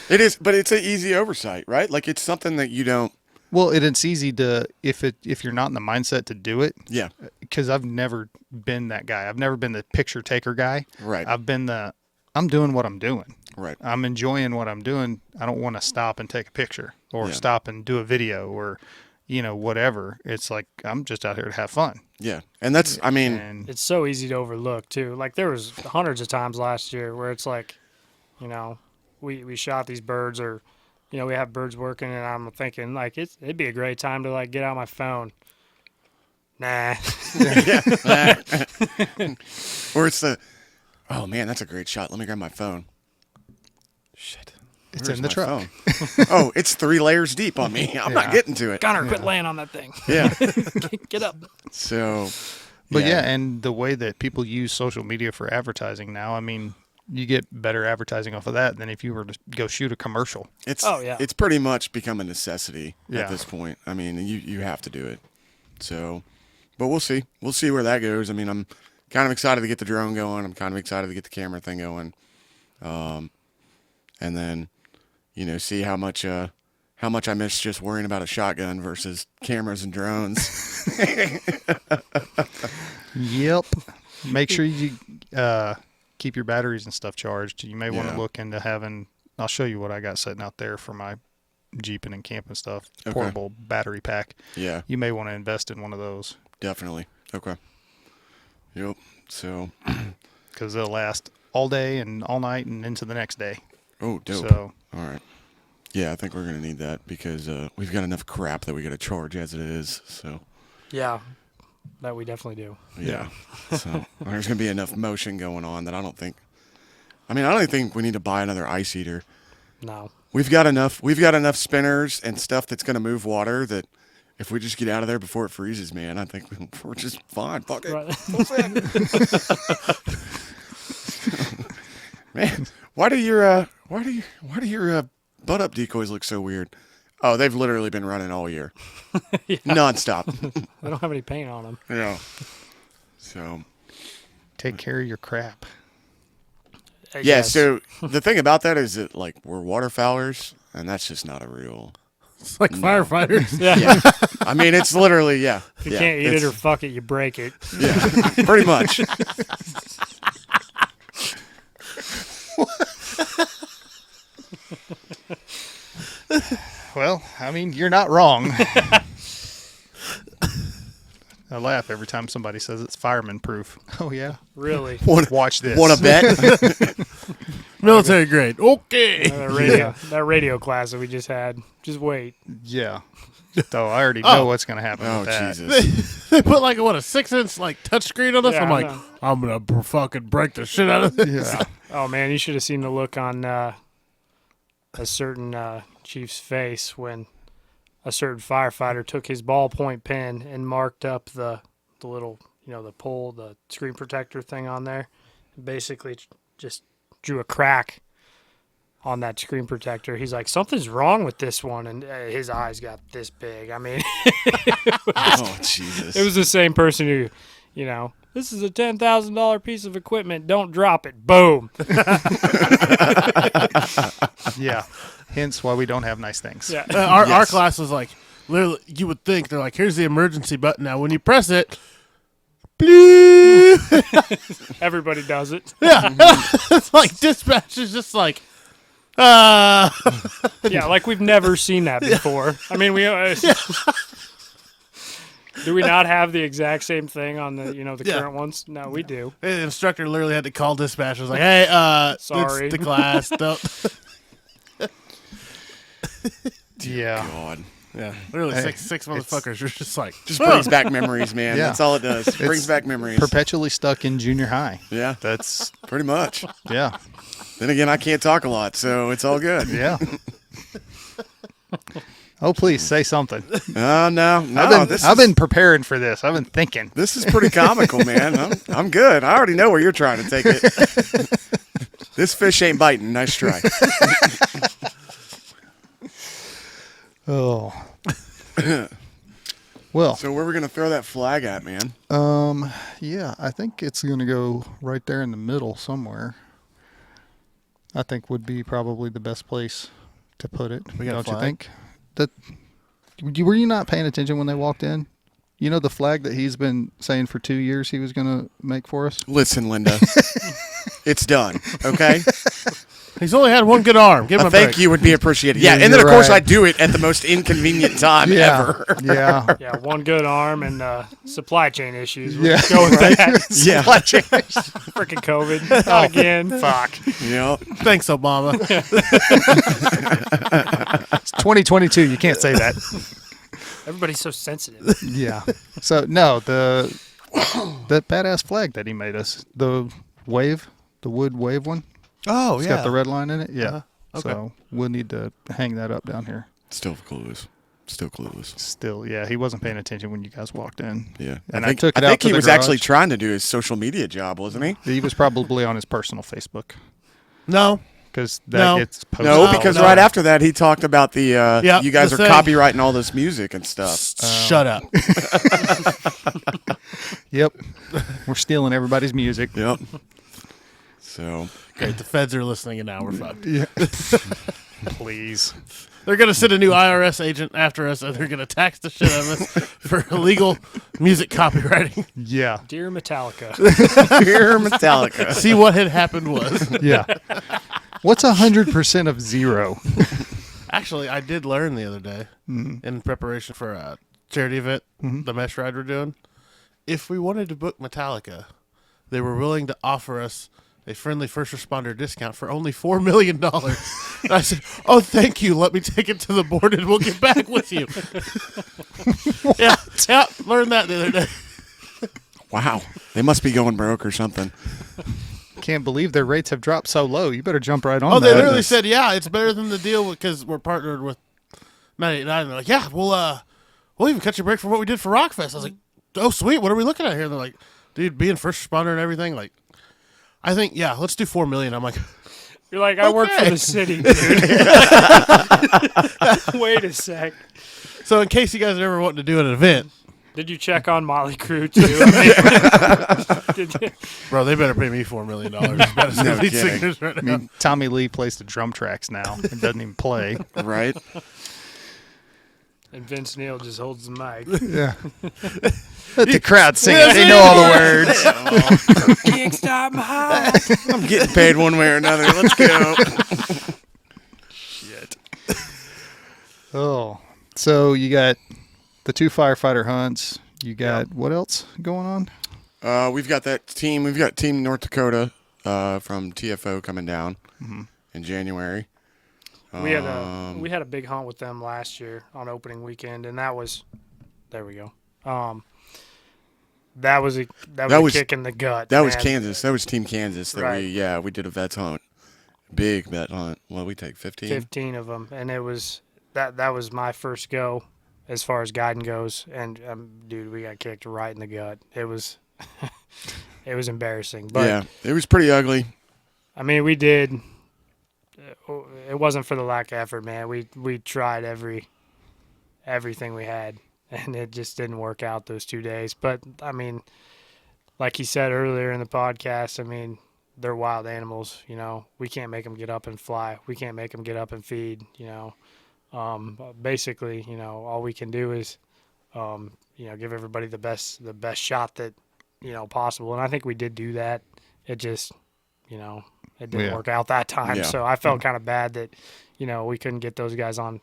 It is, but it's an easy oversight, right? Like, it's something that you don't. Well, it's easy to, if you're not in the mindset to do it, Yeah. because I've never been that guy. I've never been the picture taker guy. Right. I'm doing what I'm doing. Right. I'm enjoying what I'm doing. I don't want to stop and take a picture or Yeah. stop and do a video or, whatever. It's like, I'm just out here to have fun. Yeah. And that's, I mean, And It's so easy to overlook too. Like there was hundreds of times last year where it's like, we shot these birds or, we have birds working and I'm thinking like it'd be a great time to like get out my phone. Nah. or it's oh man, that's a great shot. Let me grab my phone. Shit. It's Where's in the my truck. phone? Oh, it's 3 layers deep on me. I'm not Yeah. getting to it. Connor, quit laying on that thing. Yeah. Get up. So, But yeah, and the way that people use social media for advertising now, you get better advertising off of that than if you were to go shoot a commercial. it's Oh, yeah. it's pretty much become a necessity Yeah. at this point. I mean, you have to do it. So, but we'll see. We'll see where that goes. I mean, I'm kind of excited to get the drone going. I'm kind of excited to get the camera thing going. And then, see how much I miss just worrying about a shotgun versus cameras and drones. Yep. Make sure you keep your batteries and stuff charged. You may want Yeah. to look into having, I'll show you what I got sitting out there for my jeeping and camping stuff, Okay. portable battery pack. Yeah, You may want to invest in one of those definitely. Okay. Yep. So, because they'll last all day and all night and into the next day. oh, dope. So, All right. Yeah, I think we're gonna need that because we've got enough crap that we got to charge as it is. So. Yeah. That we definitely do. Yeah. So there's going to be enough motion going on that I don't think we need to buy another ice eater. No. We've got enough spinners and stuff that's going to move water that if we just get out of there before it freezes, man, I think we're just fine. Fuck it. Right. Man, why do your butt up decoys look so weird? Oh, they've literally been running all year. Nonstop. I don't have any paint on them. Yeah. So take care of your crap. yeah, so the thing about that is that like we're waterfowlers and that's just not a real It's like firefighters. Yeah. yeah. I mean it's literally yeah. If you can't eat it or fuck it, you break it. yeah, pretty much. Well, you're not wrong. I laugh every time somebody says it's fireman proof. Oh, yeah. Really. Watch this. Want to bet? Military grade. Okay. That radio class that we just had. Just wait. Yeah. So I already know what's going to happen Oh with that. Jesus. They put like a 6-inch touchscreen on us. Yeah, I'm like, I know. I'm gonna fucking break the shit out of this. Yeah. Oh man, you should have seen the look on a certain chief's face when a certain firefighter took his ballpoint pen and marked up the little, the pole, the screen protector thing on there, and basically just drew a crack on that screen protector. He's like, something's wrong with this one, and his eyes got this big. Oh Jesus. It was the same person who, this is a $10,000 piece of equipment. Don't drop it. Boom. Yeah. Hence why we don't have nice things. Yeah. Our Yes. class was like, literally, you would think they're like, here's the emergency button. Now, when you press it, bleep. Everybody does it. Yeah, it's like dispatch is just like, Yeah, like we've never seen that before. I mean, we do we not have the exact same thing on the the current ones? No, we do. The instructor literally had to call dispatch. I was like, "Hey, Sorry. it's the class. Don't." Yeah. God. Yeah, literally Hey, six motherfuckers are just like, Just brings back memories, man. Yeah. That's all it does. Brings back memories. Perpetually stuck in junior high. Yeah, That's, pretty much. yeah. Then again, I can't talk a lot, so it's all good. Yeah. Oh, please say something. No. I've been preparing for this. I've been thinking. This is pretty comical, man. I'm good. I already know where you're trying to take it. This fish ain't biting. Nice try. Oh. Well, So where are we gonna throw that flag at, man? yeah, I think it's going to go right there in the middle somewhere. I think would be probably the best place to put it. We got a don't you flag? think? Were you not paying attention when they walked in? You know the flag that he's been saying for 2 years he was going to make for us? Listen, Linda, it's done. Okay. he's only had one good arm. Give him a Thank break. you would be appreciated. Yeah, Yeah, and then of you're course right. I do it at the most inconvenient time ever. Yeah. Yeah, one good arm and supply chain issues. We'll Yeah. just go with that. Yeah. Freaking COVID. Not again. Fuck. Yeah. Thanks, Obama. It's 2022. You can't say that. Everybody's so sensitive. Yeah. So, no, the badass flag that he made us, the wood wave one. Oh, It's got the red line in it. Yeah. Uh-huh. Okay. So we'll need to hang that up down here. Still clueless. Still, yeah, he wasn't paying attention when you guys walked in. Yeah. And I I took it think out to he the was actually garage. trying to do his social media job, wasn't he? He was probably on his personal Facebook No. because that No. gets posted. No, No, because no. right after that he talked about the Yeah, you guys the are thing. copywriting all this music and stuff. Shut up. Yep. We're stealing everybody's music. Yep. So Great. The feds are listening, and now we're fucked. Yeah. Please. They're going to send a new IRS agent after us, and they're going to tax the shit out of us for illegal music copywriting. Yeah. Dear Metallica. Dear Metallica. See what had happened was. Yeah. What's 100% of zero? Actually, I did learn the other day in preparation for a charity event, the mesh ride we're doing. If we wanted to book Metallica, they were willing to offer us a friendly first responder discount for only $4 million. And I said, "Oh, thank you. Let me take it to the board and we'll get back with you." Yeah, learned that the other day. Wow. They must be going broke or something. Can't Believe their rates have dropped so low. You better jump right on Oh, that. they literally said, "Yeah, it's better than the deal because we're partnered with 98.9." They're like, "Yeah, we'll even cut you a break for what we did for Rockfest." I was like, "Oh, sweet. What are we looking at here?" And they're like, "Dude, being first responder and everything, like, I think, yeah, let's do $4 million." I'm like, You're like, I work for Okay. the city, dude. Wait a sec. so in case you guys are ever wanting to do an event, Did you check on Molly Crew too? I mean, did you? bro, they better pay me $4 million. About as No lead kidding. singers right I now. mean, Tommy Lee plays the drum tracks now. It doesn't even play. Right? And Vince Neil just holds the mic. Yeah. Let the crowd sing it. They know all the words. Can't stop my heart. I'm getting paid one way or another. Let's go. Shit. Oh. So you got the 2 firefighter hunts. You got what else going on? We've got that team. We've got Team North Dakota from TFO coming down in January. We had a big hunt with them last year on opening weekend, and that was, there we go. That was a kick in the gut. That was man. Kansas. That was Team Kansas. That Right. we did a vets hunt, big vet hunt. Well, we take 15. 15 of them, and it was that was my first go as far as guiding goes, and dude, we got kicked right in the gut. It was it was embarrassing, but Yeah, it was pretty ugly. I mean, we did. It wasn't for the lack of effort, man. We tried everything we had, and it just didn't work out those 2 days. But I mean, like he said earlier in the podcast, I mean, they're wild animals. You know, we can't make them get up and fly. We can't make them get up and feed. You know, basically, you know, all we can do is, give everybody the best shot that possible. And I think we did do that. It just, it didn't Yeah. work out that time. Yeah. So I felt kind of bad that, we couldn't get those guys on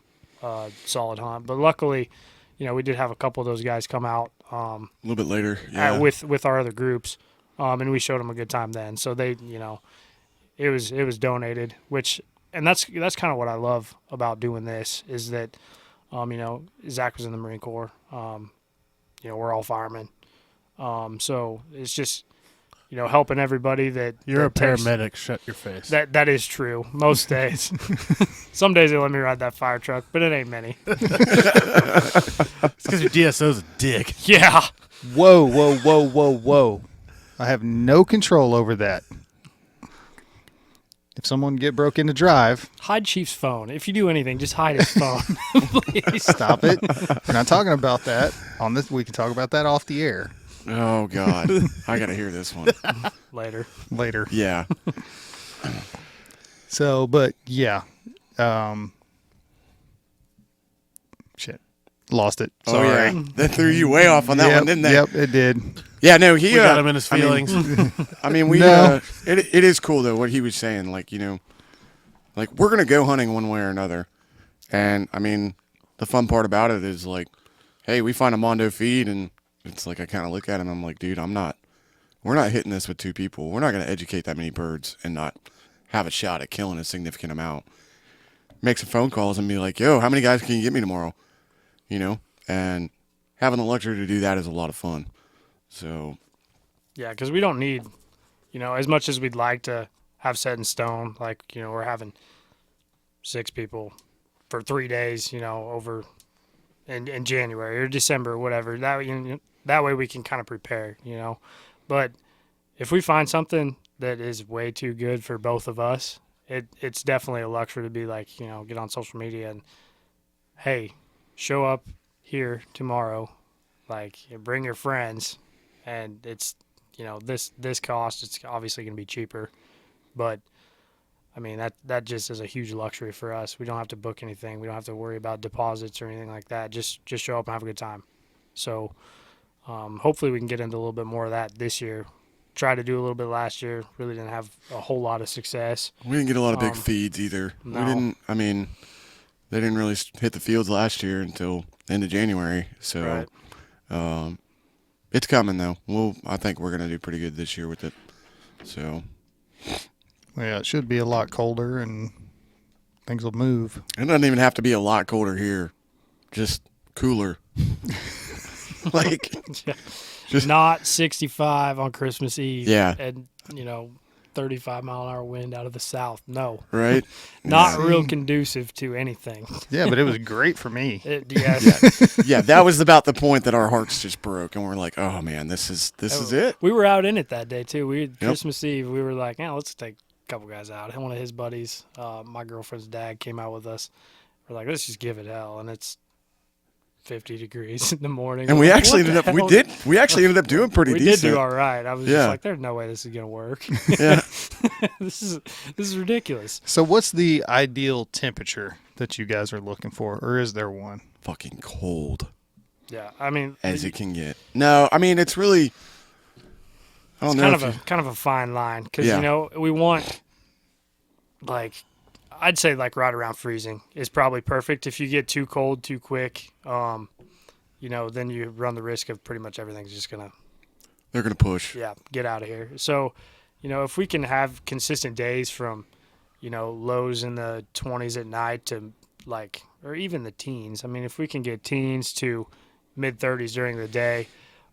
solid hunt. But luckily, we did have a couple of those guys come out A little bit later. Yeah. with our other groups, and we showed them a good time then. So they, it was donated, and that's kind of what I love about doing this is that, Zach was in the Marine Corps. We're all firemen. So it's just, helping everybody that You're that a takes- paramedic. Shut your face. That is true. Most days. Some days they let me ride that fire truck, but it ain't many. It's because your DSO's a dick. Yeah. Whoa. I have no control over that. If someone get broke into drive, Hide Chief's phone. If you do anything, just hide his phone. Please. stop it. We're not talking about that on this. We can talk about that off the air Oh God, I gotta hear this one. Later. later. Yeah. So, but yeah, shit, lost it. Oh Sorry. yeah. That threw you way off on that Yep, one, didn't they? Yep, it did. Yeah. No, he We got him in his feelings. I mean, we. No. It is cool though what he was saying. Like like we're gonna go hunting one way or another, and I mean, the fun part about it is like, hey, we find a Mondo feed, and it's like I kind of look at him. I'm like, dude, we're not hitting this with two people. We're not gonna educate that many birds and not have a shot at killing a significant amount. Make some phone calls and be like, yo, how many guys can you get me tomorrow? And having the luxury to do that is a lot of fun. So Yeah, because we don't need, as much as we'd like to have set in stone, like, we're having 6 people for 3 days, over in January or December or whatever. That way we can kind of prepare, But if we find something that is way too good for both of us, it's definitely a luxury to be like, get on social media and, hey, show up here tomorrow, like bring your friends, and it's, this cost, it's obviously going to be cheaper, but I mean, that just is a huge luxury for us. We don't have to book anything. We don't have to worry about deposits or anything like that. Just show up and have a good time. So hopefully we can get into a little bit more of that this year. Tried to do a little bit last year. Really didn't have a whole lot of success. we didn't get a lot of big feeds either. no. We didn't. I mean, they didn't really hit the fields last year until end of January. So Right. it's coming though. I think we're gonna do pretty good this year with it. So Yeah, it should be a lot colder and things will move. it doesn't even have to be a lot colder here. Just cooler. Like Just- Not 65 on Christmas Eve. Yeah. And, 35-mile-an-hour wind out of the south. No. right. Not Yeah. real conducive to anything. Yeah, but it was great for me. Yes. Yeah, that was about the point that our hearts just broke, and we're like, "Oh man, this is it." We were out in it that day, too. Christmas Eve, we were like, let's take a couple guys out. And one of his buddies, my girlfriend's dad, came out with us. We're like, let's just give it hell. And it's 50 degrees in the morning. And We're we like, actually what ended the up hell? we actually ended up doing pretty We decent. did do all right. I was Yeah. just like, there's no way this is going to work. Yeah. This is ridiculous. So, what's the ideal temperature that you guys are looking for, or is there one? Fucking cold Yeah. I mean, as it can get. No, I mean it's really. I don't it's know. kind of a fine line because Yeah. we want, like, I'd say like right around freezing is probably perfect. If you get too cold too quick, then you run the risk of pretty much everything's just gonna they're gonna push. get out of here. So, if we can have consistent days from, lows in the 20s at night to like, or even the teens. I mean, if we can get teens to mid 30s during the day,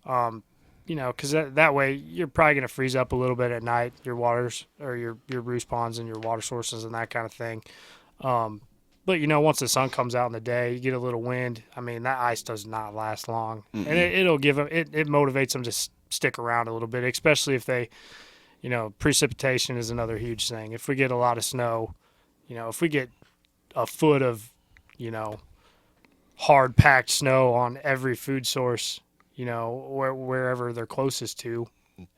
because that way you're probably going to freeze up a little bit at night, your waters or your roost ponds and your water sources and that kind of thing. But, once the sun comes out in the day, you get a little wind. I mean, that ice does not last long. Mm-mm. And it'll give them, it motivates them to stick around a little bit, especially if they, precipitation is another huge thing. If we get a lot of snow, if we get a foot of, hard packed snow on every food source, wherever they're closest to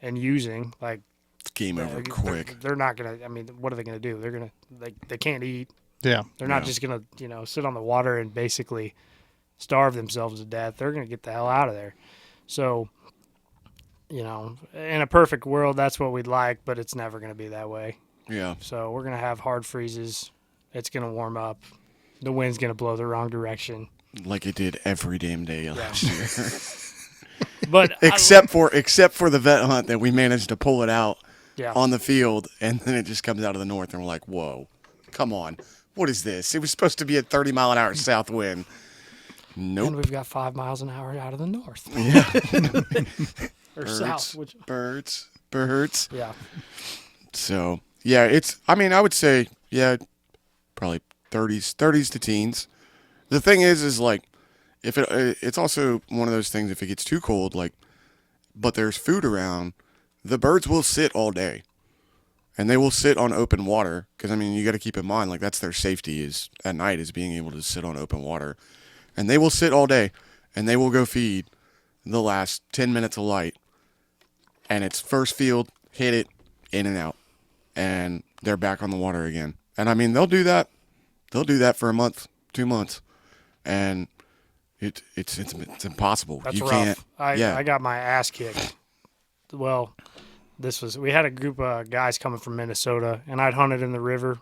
and using, like, It's game over quick. They're not going to, I mean, what are they going to do? They're going to, they can't eat. Yeah. They're not Yeah. just going to, sit on the water and basically starve themselves to death. They're going to get the hell out of there. So, in a perfect world, that's what we'd like, but it's never going to be that way. Yeah. So we're gonna have hard freezes. It's gonna warm up. The wind's gonna blow the wrong direction. Like it did every damn day last year. But except for the vet hunt that we managed to pull it out yeah, on the field, and then it just comes out of the north, and we're like, whoa, come on. What is this? It was supposed to be a 30-mile-an-hour south wind. Nope. and we've got 5 miles an hour out of the north Yeah. or south. Birds. Yeah, So, yeah, I would say, yeah, probably 30s to teens. The thing is like, if it's also one of those things, if it gets too cold, like, but there's food around, the birds will sit all day. And they will sit on open water, because, I mean, you got to keep in mind, like, that's their safety is at night, is being able to sit on open water. And they will sit all day, and they will go feed the last 10 minutes of light. And it's first field, hit it, in and out. And they're back on the water again. And, I mean, they'll do that. They'll do that for a month, 2 months. And it's impossible. that's You rough. can't. I got my ass kicked. Well, we had a group of guys coming from Minnesota, and I'd hunted in the river,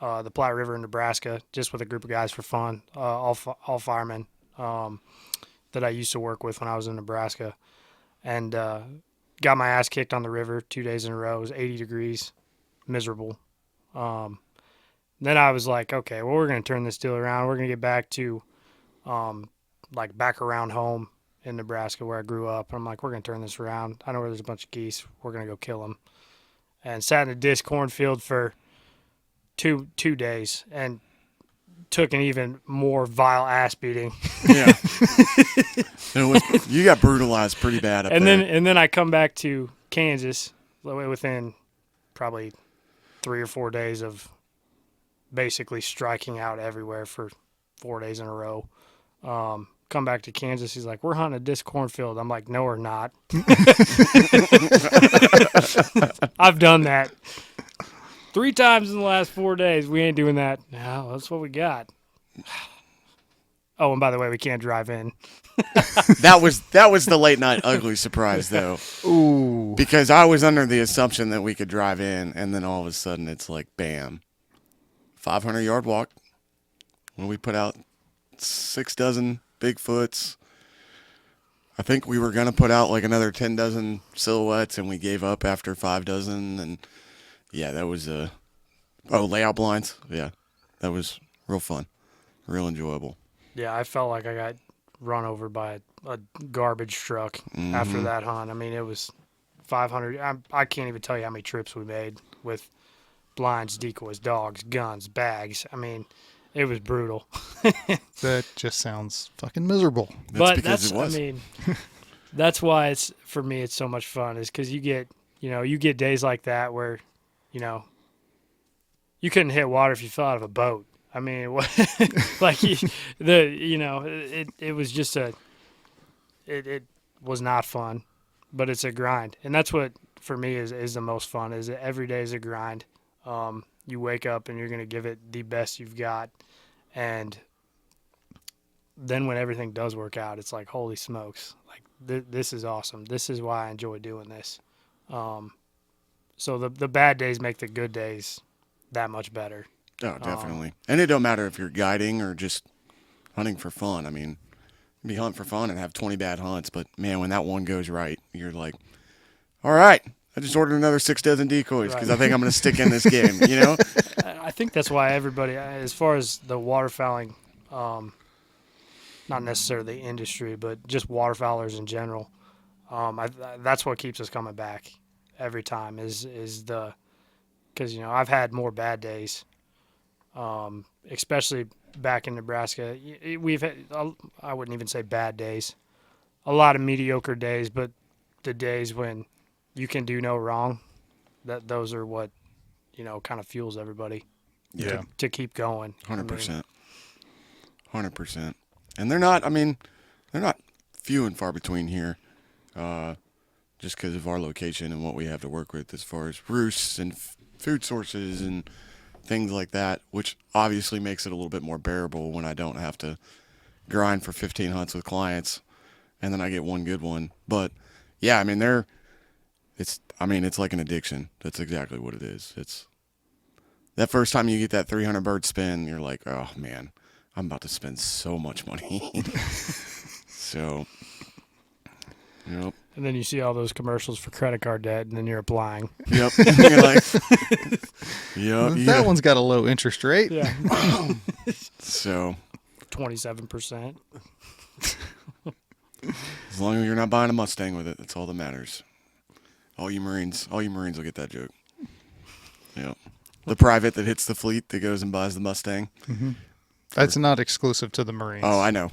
the Platte River in Nebraska, just with a group of guys for fun, all firemen that I used to work with when I was in Nebraska, and got my ass kicked on the river 2 days in a row. It was 80 degrees, miserable. Then I was like, okay, well, we're going to turn this deal around. We're going to get back to back around home in Nebraska where I grew up. I'm like, we're going to turn this around. I know where there's a bunch of geese. We're going to go kill them. And sat in a disc cornfield for two days and took an even more vile ass beating. Yeah. You got brutalized pretty bad up there. And then I come back to Kansas within probably 3 or 4 days of basically striking out everywhere for 4 days in a row. Come back to Kansas. He's like, we're hunting a disc cornfield. I'm like, no, we're not. I've done that 3 times in the last 4 days. We ain't doing that. No, that's what we got. Oh, and by the way, we can't drive in. That was the late night ugly surprise though. Ooh. Because I was under the assumption that we could drive in, and then all of a sudden it's like, bam, 500-yard walk. When we put out 6 dozen Bigfoots. I think we were going to put out like another 10 dozen silhouettes, and we gave up after 5 dozen. And yeah, that was layout blinds. Yeah, that was real fun, real enjoyable. Yeah, I felt like I got run over by a garbage truck after that hunt. I mean, it was 500. I can't even tell you how many trips we made with blinds, decoys, dogs, guns, bags. I mean, it was brutal. That just sounds fucking miserable. Because it was. I mean, that's why it's for me. It's so much fun, is because you get days like that where, you couldn't hit water if you fell out of a boat. I mean, it was just it was not fun, but it's a grind, and that's what for me is the most fun. Is that every day is a grind. You wake up and you're gonna give it the best you've got. And then when everything does work out, it's like, holy smokes, like this is awesome. This is why I enjoy doing this. So the bad days make the good days that much better. Oh, definitely. And it don't matter if you're guiding or just hunting for fun. I mean, you be hunting for fun and have 20 bad hunts, but man, when that one goes right, you're like, all right, I just ordered another 6 dozen decoys because I think I'm going to stick in this game, I think that's why everybody, as far as the waterfowling, not necessarily the industry, but just waterfowlers in general, that's what keeps us coming back every time is because I've had more bad days, especially back in Nebraska. We've had, I wouldn't even say bad days, a lot of mediocre days, but the days when you can do no wrong, those are what kind of fuels everybody to keep going. 100%. 100%. And they're not few and far between here, just because of our location and what we have to work with as far as roosts and food sources and things like that, which obviously makes it a little bit more bearable when I don't have to grind for 15 hunts with clients and then I get one good one. But yeah, it's like an addiction. That's exactly what it is. that first time you get that 300 bird spin, you're like, oh man, I'm about to spend so much money. So, yep. And then you see all those commercials for credit card debt, and then you're applying. Yep. You're like, yep. That one's got a low interest rate. Yeah. So, 27%. as long as you're not buying a Mustang with it, that's all that matters. All you Marines will get that joke. Yep. The private that hits the fleet that goes and buys the Mustang. Mm-hmm. That's not exclusive to the Marines. Oh, I know.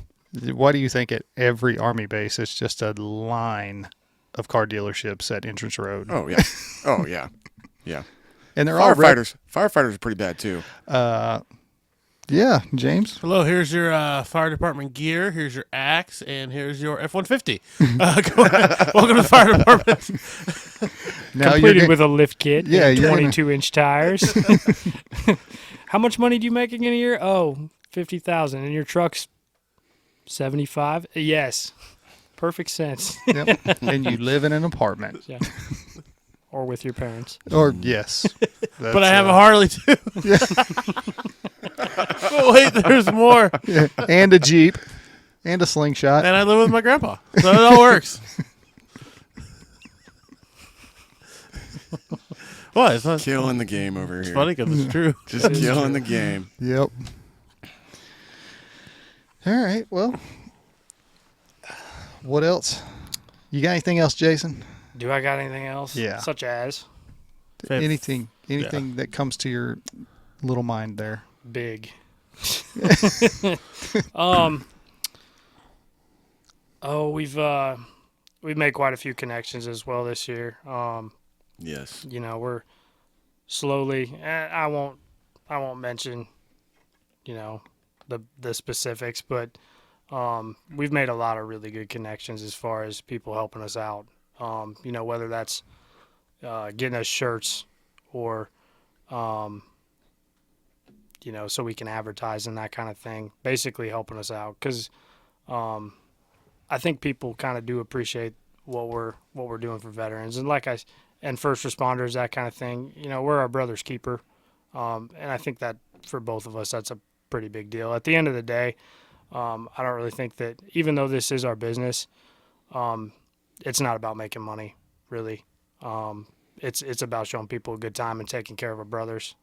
Why do you think at every Army base it's just a line of car dealerships at Entrance Road? Oh, yeah. Oh, yeah. Yeah. And they're all Firefighters are pretty bad, too. Yeah, James. Hello, here's your fire department gear. Here's your axe, and here's your F-150. Welcome to the fire department. Now Completed with a lift kit. Yeah, and you're 22-inch tires. How much money do you make in a year? Oh, $50,000. And your truck's 75? Yes. Perfect sense. Yep. And you live in an apartment. Yeah. Or with your parents. Or yes. But I have a Harley too. Yeah. Oh wait, there's more. Yeah. And a Jeep. And a slingshot. And I live with my grandpa. So it all works. What? It's not Killing the game over it's here. funny because it's true. Just killing the game. Yep. All right. Well, what else? You got anything else, Jason? Do I got anything else? Yeah. Such as? Anything that comes to your little mind there? Big. We've made quite a few connections as well this year. Yes. You know, we're slowly. I won't mention, you know, the specifics, but we've made a lot of really good connections as far as people helping us out. You know, whether that's getting us shirts or, you know, so we can advertise and that kind of thing. Basically helping us out because I think people kind of do appreciate what we're doing for veterans and first responders, that kind of thing. You know, we're our brother's keeper, and I think that for both of us, that's a pretty big deal. At the end of the day, I don't really think that even though this is our business, it's not about making money, really. It's about showing people a good time and taking care of our brothers.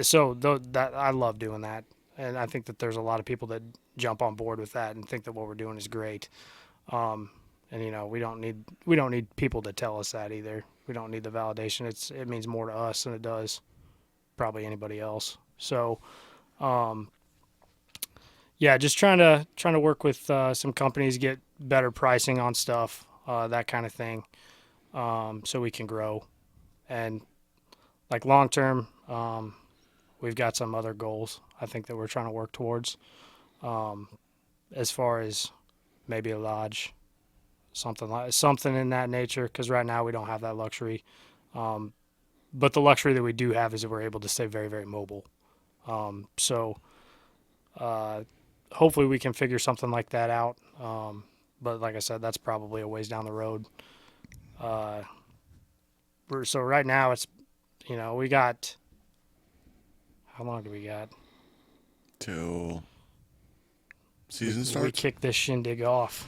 So that I love doing that, and I think that there's a lot of people that jump on board with that and think that what we're doing is great. And you know, we don't need people to tell us that either. We don't need the validation. It means more to us than it does probably anybody else. So, yeah, just trying to work with some companies, get better pricing on stuff, that kind of thing, so we can grow. And like long term, we've got some other goals I think that we're trying to work towards, as far as maybe a lodge, something in that nature. Because right now we don't have that luxury, but the luxury that we do have is that we're able to stay very, very mobile. So hopefully we can figure something like that out. But like I said, that's probably a ways down the road. So right now it's, you know, we got, how long do we got? Till season starts. We kicked this shindig off.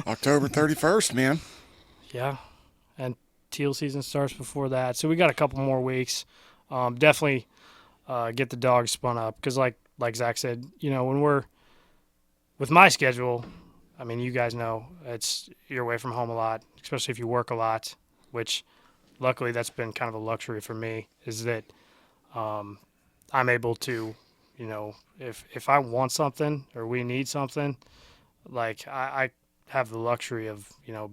October 31st, man. Yeah. And teal season starts before that. So we got a couple more weeks. Definitely get the dogs spun up. Because like Zach said, you know, when we're, with my schedule, I mean, you guys know, you're away from home a lot, especially if you work a lot, which luckily that's been kind of a luxury for me, is that I'm able to, you know, if I want something or we need something, like I have the luxury of, you know,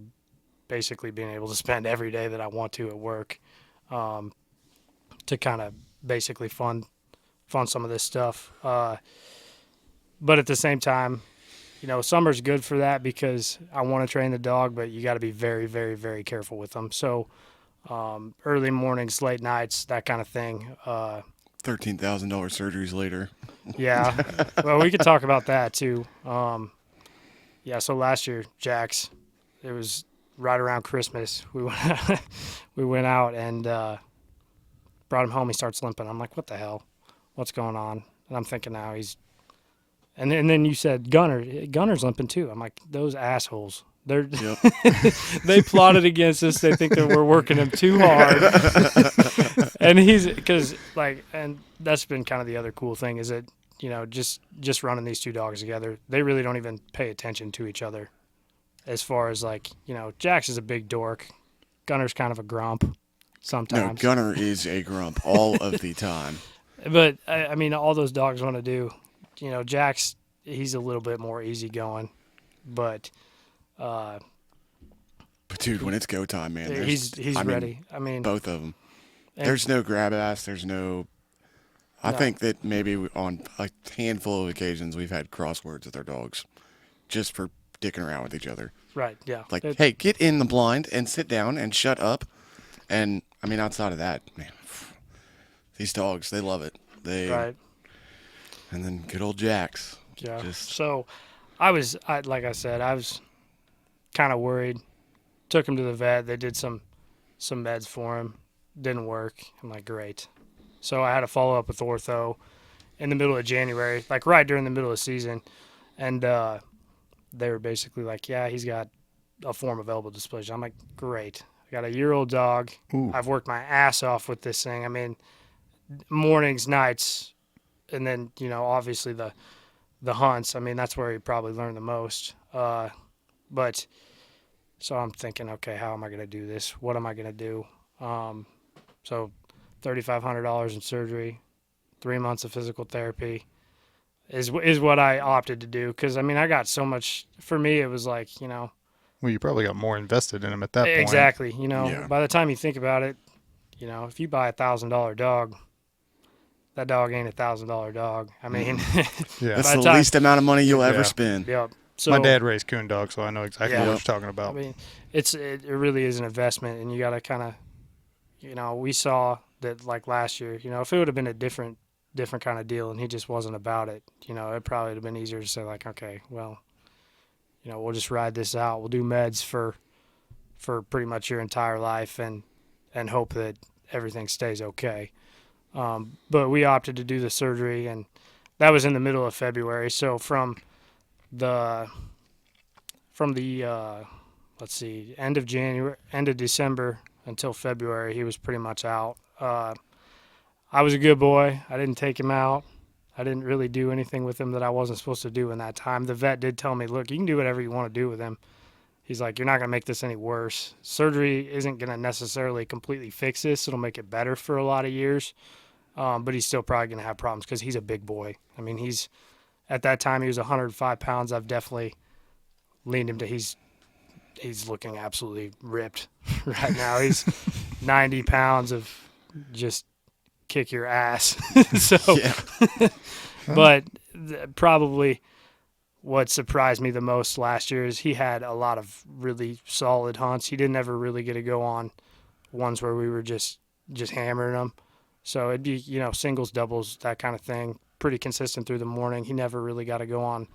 basically being able to spend every day that I want to at work, to kind of basically fund some of this stuff. But at the same time, you know, summer's good for that because I want to train the dog, but you got to be very, very, very careful with them. So early mornings, late nights, that kind of thing. $13,000 surgeries later. Yeah. Well, we could talk about that too. Yeah. So last year, Jax, it was right around Christmas. We went out and brought him home. He starts limping. I'm like, what the hell? What's going on? And I'm thinking now and then you said Gunner's limping too. I'm like, those assholes. Yep. They plotted against us. They think that we're working him too hard. And and that's been kind of the other cool thing is that, just running these two dogs together, they really don't even pay attention to each other. As far as Jax is a big dork. Gunner's kind of a grump sometimes. No, Gunner is a grump all of the time. But I mean, all those dogs want to do, Jax, he's a little bit more easygoing, but dude, when it's go time, man, he's ready. I mean, both of them. There's no grab ass. There's no. I think that maybe on a handful of occasions we've had crosswords with our dogs, just for dicking around with each other. Right. Yeah. Like, hey, get in the blind and sit down and shut up. And I mean, outside of that, man, these dogs, they love it. Right. And then good old Jax. Yeah. So, like I said, I was kind of worried. Took him to the vet. They did some meds for him. Didn't work. I'm like, great. So I had to follow up with ortho in the middle of January, like right during the middle of the season. And they were basically like, yeah, he's got a form of elbow dysplasia. I'm like, great. I got a year-old dog. Ooh. I've worked my ass off with this thing. I mean, mornings, nights, and then, obviously the hunts. I mean, that's where he probably learned the most. But so I'm thinking, okay, how am I going to do this? What am I going to do? So $3,500 in surgery, 3 months of physical therapy is what I opted to do. Because, I mean, I got so much. For me, it was like, Well, you probably got more invested in him at that point. Exactly. Yeah. By the time you think about it, if you buy $1,000 dog, that dog ain't $1,000 dog. I mean, Yeah. That's the least amount of money you'll ever Yeah. spend. Yep. So, My dad raised coon dogs, so I know exactly Yeah. what you're talking about. I mean, it really is an investment, and you got to kind of, we saw that like last year, if it would have been a different kind of deal and he just wasn't about it, it probably would have been easier to say like, okay, well, we'll just ride this out. We'll do meds for pretty much your entire life and hope that everything stays okay. But we opted to do the surgery, and that was in the middle of February. So from the end of December until February, he was pretty much out. I was a good boy. I didn't take him out. I didn't really do anything with him that I wasn't supposed to do in that time. The vet did tell me, look, you can do whatever you want to do with him. He's like, you're not going to make this any worse. Surgery isn't going to necessarily completely fix this. It'll make it better for a lot of years. But he's still probably going to have problems because he's a big boy. I mean, at that time, he was 105 pounds. I've definitely leaned him to, he's looking absolutely ripped right now. He's 90 pounds of just kick your ass. So, Yeah. But probably what surprised me the most last year is he had a lot of really solid hunts. He didn't ever really get to go on ones where we were just hammering them. So it'd be, singles, doubles, that kind of thing. Pretty consistent through the morning. He never really got to go on,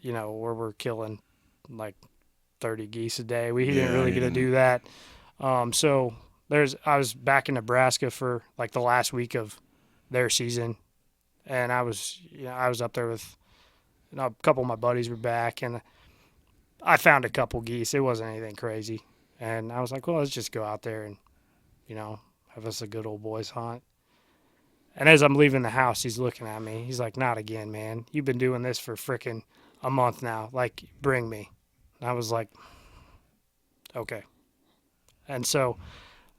where we're killing like 30 geese a day. He didn't really get to do that. So I was back in Nebraska for like the last week of their season, and I was up there with a couple of my buddies were back, and I found a couple geese. It wasn't anything crazy, and I was like, well, let's just go out there and have us a good old boys hunt. And as I'm leaving the house, he's looking at me. He's like, not again, man. You've been doing this for frickin' a month now. Like, bring me. And I was like, okay. And so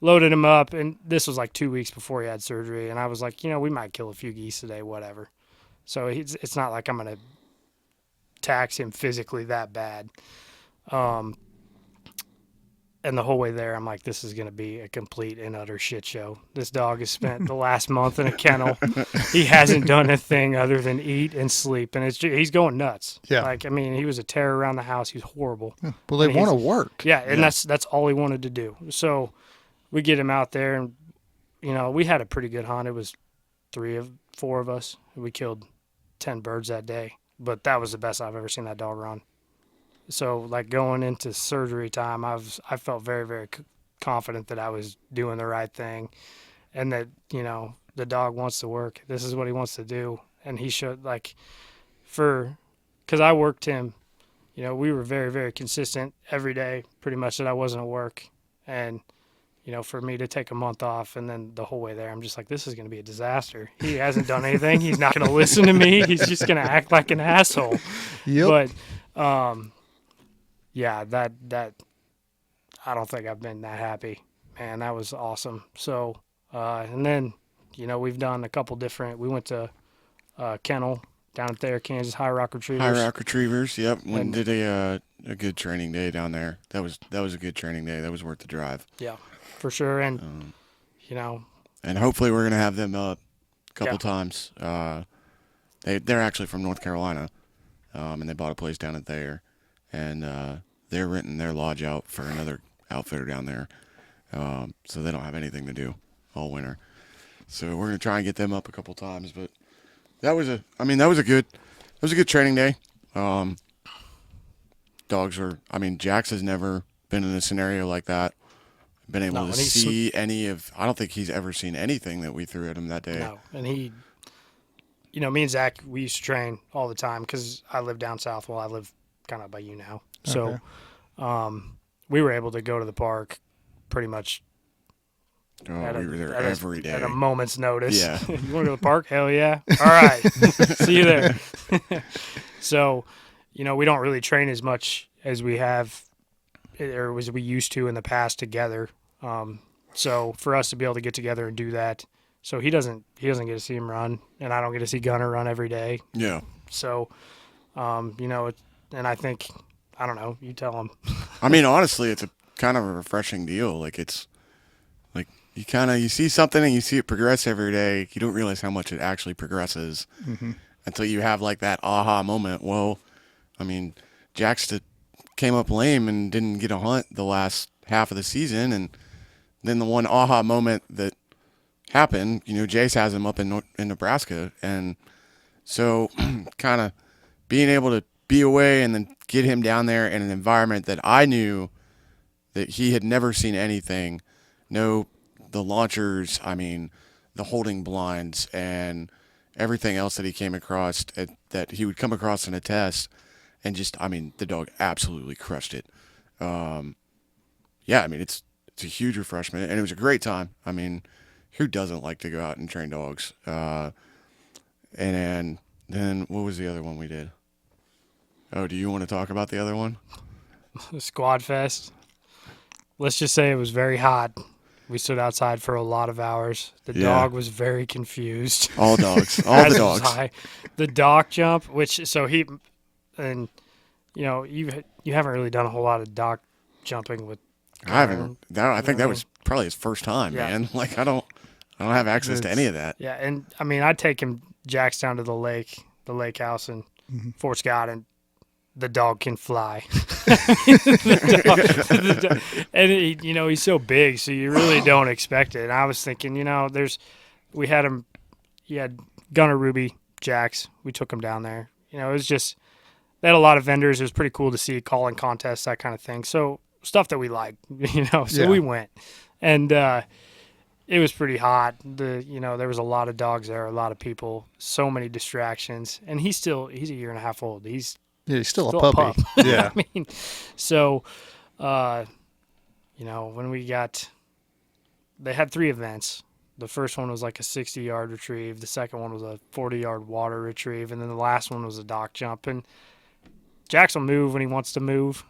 loaded him up, and this was like 2 weeks before he had surgery, and I was like, we might kill a few geese today, whatever. So it's not like I'm going to tax him physically that bad. And the whole way there, I'm like, this is going to be a complete and utter shit show. This dog has spent the last month in a kennel. He hasn't done a thing other than eat and sleep, and he's going nuts. Yeah. Like, I mean, he was a terror around the house. He was horrible. Yeah. Well, they want to work. Yeah, and that's all he wanted to do. So we get him out there, and, we had a pretty good hunt. It was 4 of us. We killed 10 birds that day, but that was the best I've ever seen that dog run. So, like, going into surgery time, I felt very, very confident that I was doing the right thing. and that, the dog wants to work. This is what he wants to do. And he should, because I worked him, we were very, very consistent every day, pretty much, that I wasn't at work. And, for me to take a month off and then the whole way there, I'm just like, this is going to be a disaster. He hasn't done anything. He's not going to listen to me. He's just going to act like an asshole. Yep. But, yeah, that I don't think I've been that happy. Man, that was awesome. So, and then, we've done a couple different, we went to kennel down there, Kansas, High Rock Retrievers. High Rock Retrievers, yep. Went and did a good training day down there. That was a good training day. That was worth the drive. Yeah, for sure. And, And hopefully we're going to have them up a couple times. They're actually from North Carolina, and they bought a place down at there. And they're renting their lodge out for another outfitter down there. So they don't have anything to do all winter. So we're going to try and get them up a couple times. But that was a good training day. Dogs were, Jax has never been in a scenario like that. Been able to see I don't think he's ever seen anything that we threw at him that day. No, and he, me and Zach, we used to train all the time because I live down south. Well, I live kind of by you now. So we were able to go to the park pretty much. We were there every day. At a moment's notice. Yeah. You want to go to the park? Hell yeah. All right. See you there. So, we don't really train as much as we have or as we used to in the past together. So for us to be able to get together and do that, so he doesn't get to see him run, and I don't get to see Gunner run every day. Yeah. So, and I think, I don't know, you tell him. Honestly, it's a kind of a refreshing deal. It's like you see something and you see it progress every day. You don't realize how much it actually progresses until you have that aha moment. Well, Jax came up lame and didn't get a hunt the last half of the season, and then the one aha moment that happened, Jace has him up in Nebraska, and so kind of being able to be away and then get him down there in an environment that I knew that he had never seen anything. No, the launchers, the holding blinds and everything else that he came across that he would come across in a test, and just, the dog absolutely crushed it. It's a huge refreshment, and it was a great time. Who doesn't like to go out and train dogs? And then what was the other one we did? Oh, do you want to talk about the other one? The Squad Fest. Let's just say it was very hot. We stood outside for a lot of hours. The dog was very confused. All dogs. All the dogs. The dock jump, you haven't really done a whole lot of dock jumping with. I haven't. I think that was probably his first time, man. I don't have access to any of that. Yeah, and I'd take him Jax down to the lake house in Fort Scott, and the dog can fly. And he's so big, so you really don't expect it. And I was thinking, we had him. He had Gunner, Ruby, Jax. We took him down there. It was just, they had a lot of vendors. It was pretty cool to see calling contests, that kind of thing. So stuff that we like, So we went, and it was pretty hot. There was a lot of dogs there, a lot of people, so many distractions, and he's a year and a half old. He's still a puppy. Yeah. So, when they had 3 events. The first one was like a 60-yard retrieve. The second one was a 40-yard water retrieve. And then the last one was a dock jump. And Jax will move when he wants to move.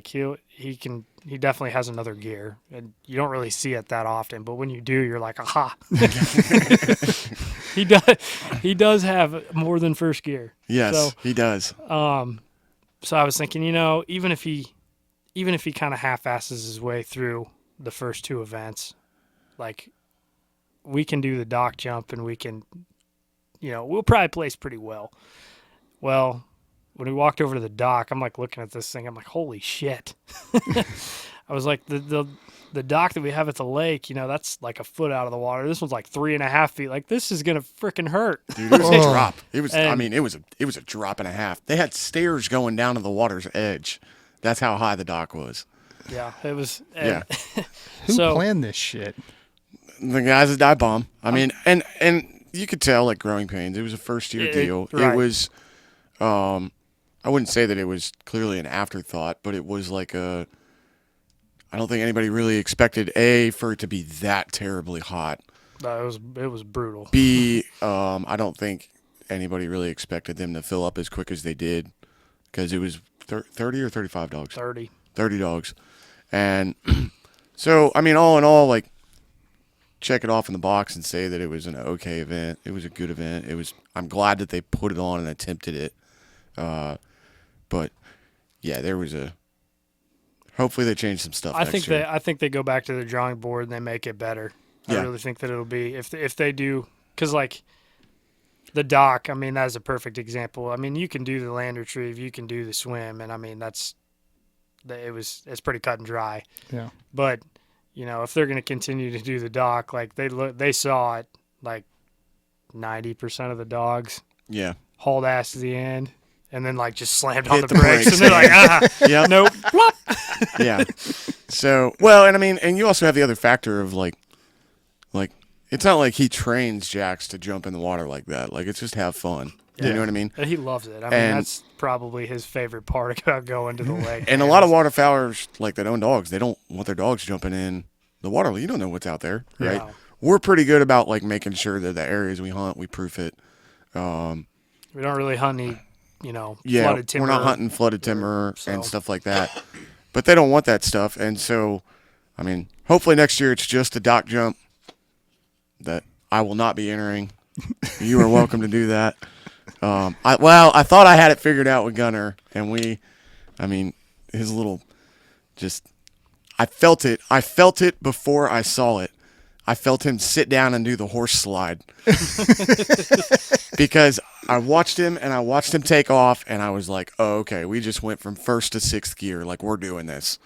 He definitely has another gear. And you don't really see it that often. But when you do, you're like, aha. He does have more than first gear. Yes, he does. So I was thinking, even if he kind of half-asses his way through the first 2 events, we can do the dock jump, and we can, we'll probably place pretty well. Well, when we walked over to the dock, I'm looking at this thing. I'm like, holy shit. I was like, the dock that we have at the lake, that's like a foot out of the water. This one's like 3.5 feet. This is going to freaking hurt. Dude, it was a drop. It was, it was a drop and a half. They had stairs going down to the water's edge. That's how high the dock was. Yeah, it was. Yeah. Who planned this shit? The guy's a dive bomb. I mean, and you could tell like growing pains. It was a first year deal. Right. It was, I wouldn't say that it was clearly an afterthought, but it was like I don't think anybody really expected for it to be that terribly hot. No, it was brutal. B, I don't think anybody really expected them to fill up as quick as they did, because it was 30 or 35 dogs. 30 dogs, and so I mean, all in all, like, check it off in the box and say that it was an okay event. It was a good event. I'm glad that they put it on and attempted it. But yeah, there was hopefully they change some stuff. I think they go back to the drawing board and they make it better. Yeah. I really think that it'll be if they do, because like the dock. I mean, that's a perfect example. I mean, you can do the land retrieve, you can do the swim, and I mean it's pretty cut and dry. Yeah. But if they're going to continue to do the dock, like they saw it, like 90% of the dogs hauled ass to the end. And then, like, just slammed on the brakes. And they're like, nope. Plop. Yeah. So, well, and I mean, and you also have the other factor of, like, it's not like he trains Jax to jump in the water like that. Like, it's just have fun. Yeah. You know what I mean? And he loves it. I mean, that's probably his favorite part about going to the lake. And a lot of waterfowlers, like, that own dogs, they don't want their dogs jumping in the water. You don't know what's out there, right? No. We're pretty good about, like, making sure that the areas we hunt, we proof it. We don't really hunt any... flooded timber. We're not hunting flooded timber and stuff like that. But they don't want that stuff. And so, I mean, hopefully next year it's just a dock jump that I will not be entering. You are welcome to do that. I thought I had it figured out with Gunner, and his little I felt it. I felt it before I saw it. I felt him sit down and do the horse slide because I watched him and I watched him take off, and I was like, oh, okay, we just went from first to sixth gear. Like, we're doing this.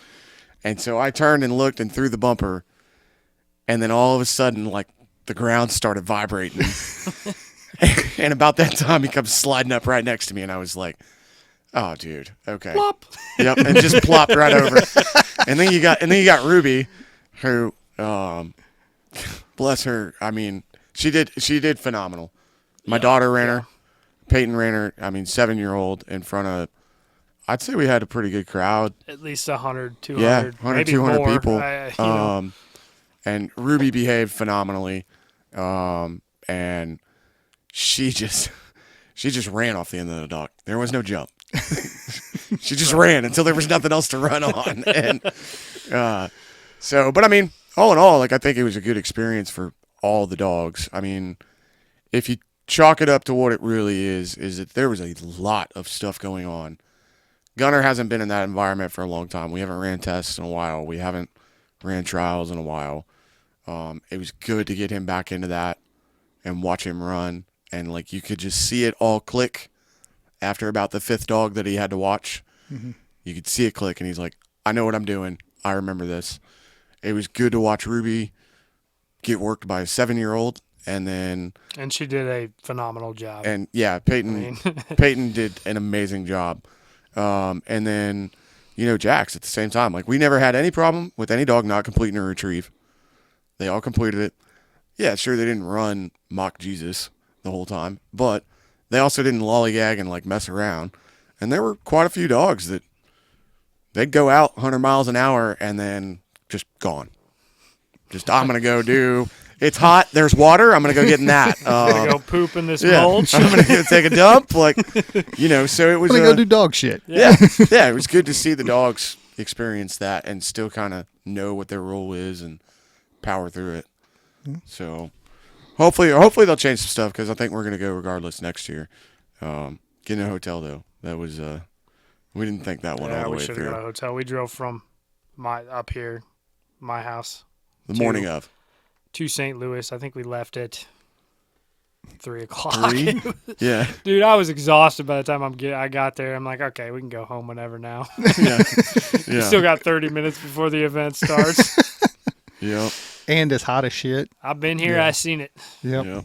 And so I turned and looked and threw the bumper, and then all of a sudden, like, the ground started vibrating. And about that time, he comes sliding up right next to me, and I was like, oh, dude, okay. Plop. Yep, and just plopped right over. And then you got Ruby, who, bless her. I mean, she did phenomenal. My daughter ran her. Peyton ran her. 7-year-old in front of, I'd say we had a pretty good crowd. At least 100, 200. Yeah, 100, maybe 200 more. people. And Ruby behaved phenomenally. And she just ran off the end of the dock. There was no jump. She just ran until there was nothing else to run on. And but I mean, all in all, like, I think it was a good experience for all the dogs. I mean, if you chalk it up to what it really is that there was a lot of stuff going on. Gunner hasn't been in that environment for a long time. We haven't ran tests in a while. We haven't ran trials in a while. It was good to get him back into that and watch him run. And, like, you could just see it all click after about the 5th dog that he had to watch. Mm-hmm. You could see it click, and he's like, I know what I'm doing. I remember this. It was good to watch Ruby get worked by a 7-year-old, and she did a phenomenal job. And yeah, Peyton did an amazing job. And then, Jax at the same time. Like, we never had any problem with any dog not completing a retrieve. They all completed it. Yeah, sure, they didn't run mock Jesus the whole time, but they also didn't lollygag and, like, mess around. And there were quite a few dogs that they'd go out 100 miles an hour and then just gone. Just, I'm going to go do, it's hot, there's water, I'm going to go get in that. I'm going to go poop in this mulch. I'm going to go take a dump. Like, so it was. I'm going to go do dog shit. Yeah. It was good to see the dogs experience that and still kind of know what their role is and power through it. So hopefully they'll change some stuff, because I think we're going to go regardless next year. Getting a hotel, though, that was, we didn't think that one all the way through. Yeah, we should have got a hotel. We drove from my house. The morning of. To St. Louis. I think we left at 3 o'clock. 3? Yeah. Dude, I was exhausted by the time I got there. I'm like, okay, we can go home whenever now. Yeah. Still got 30 minutes before the event starts. Yep. And it's hot as shit. I've been here. I've seen it. Yep. Yeah.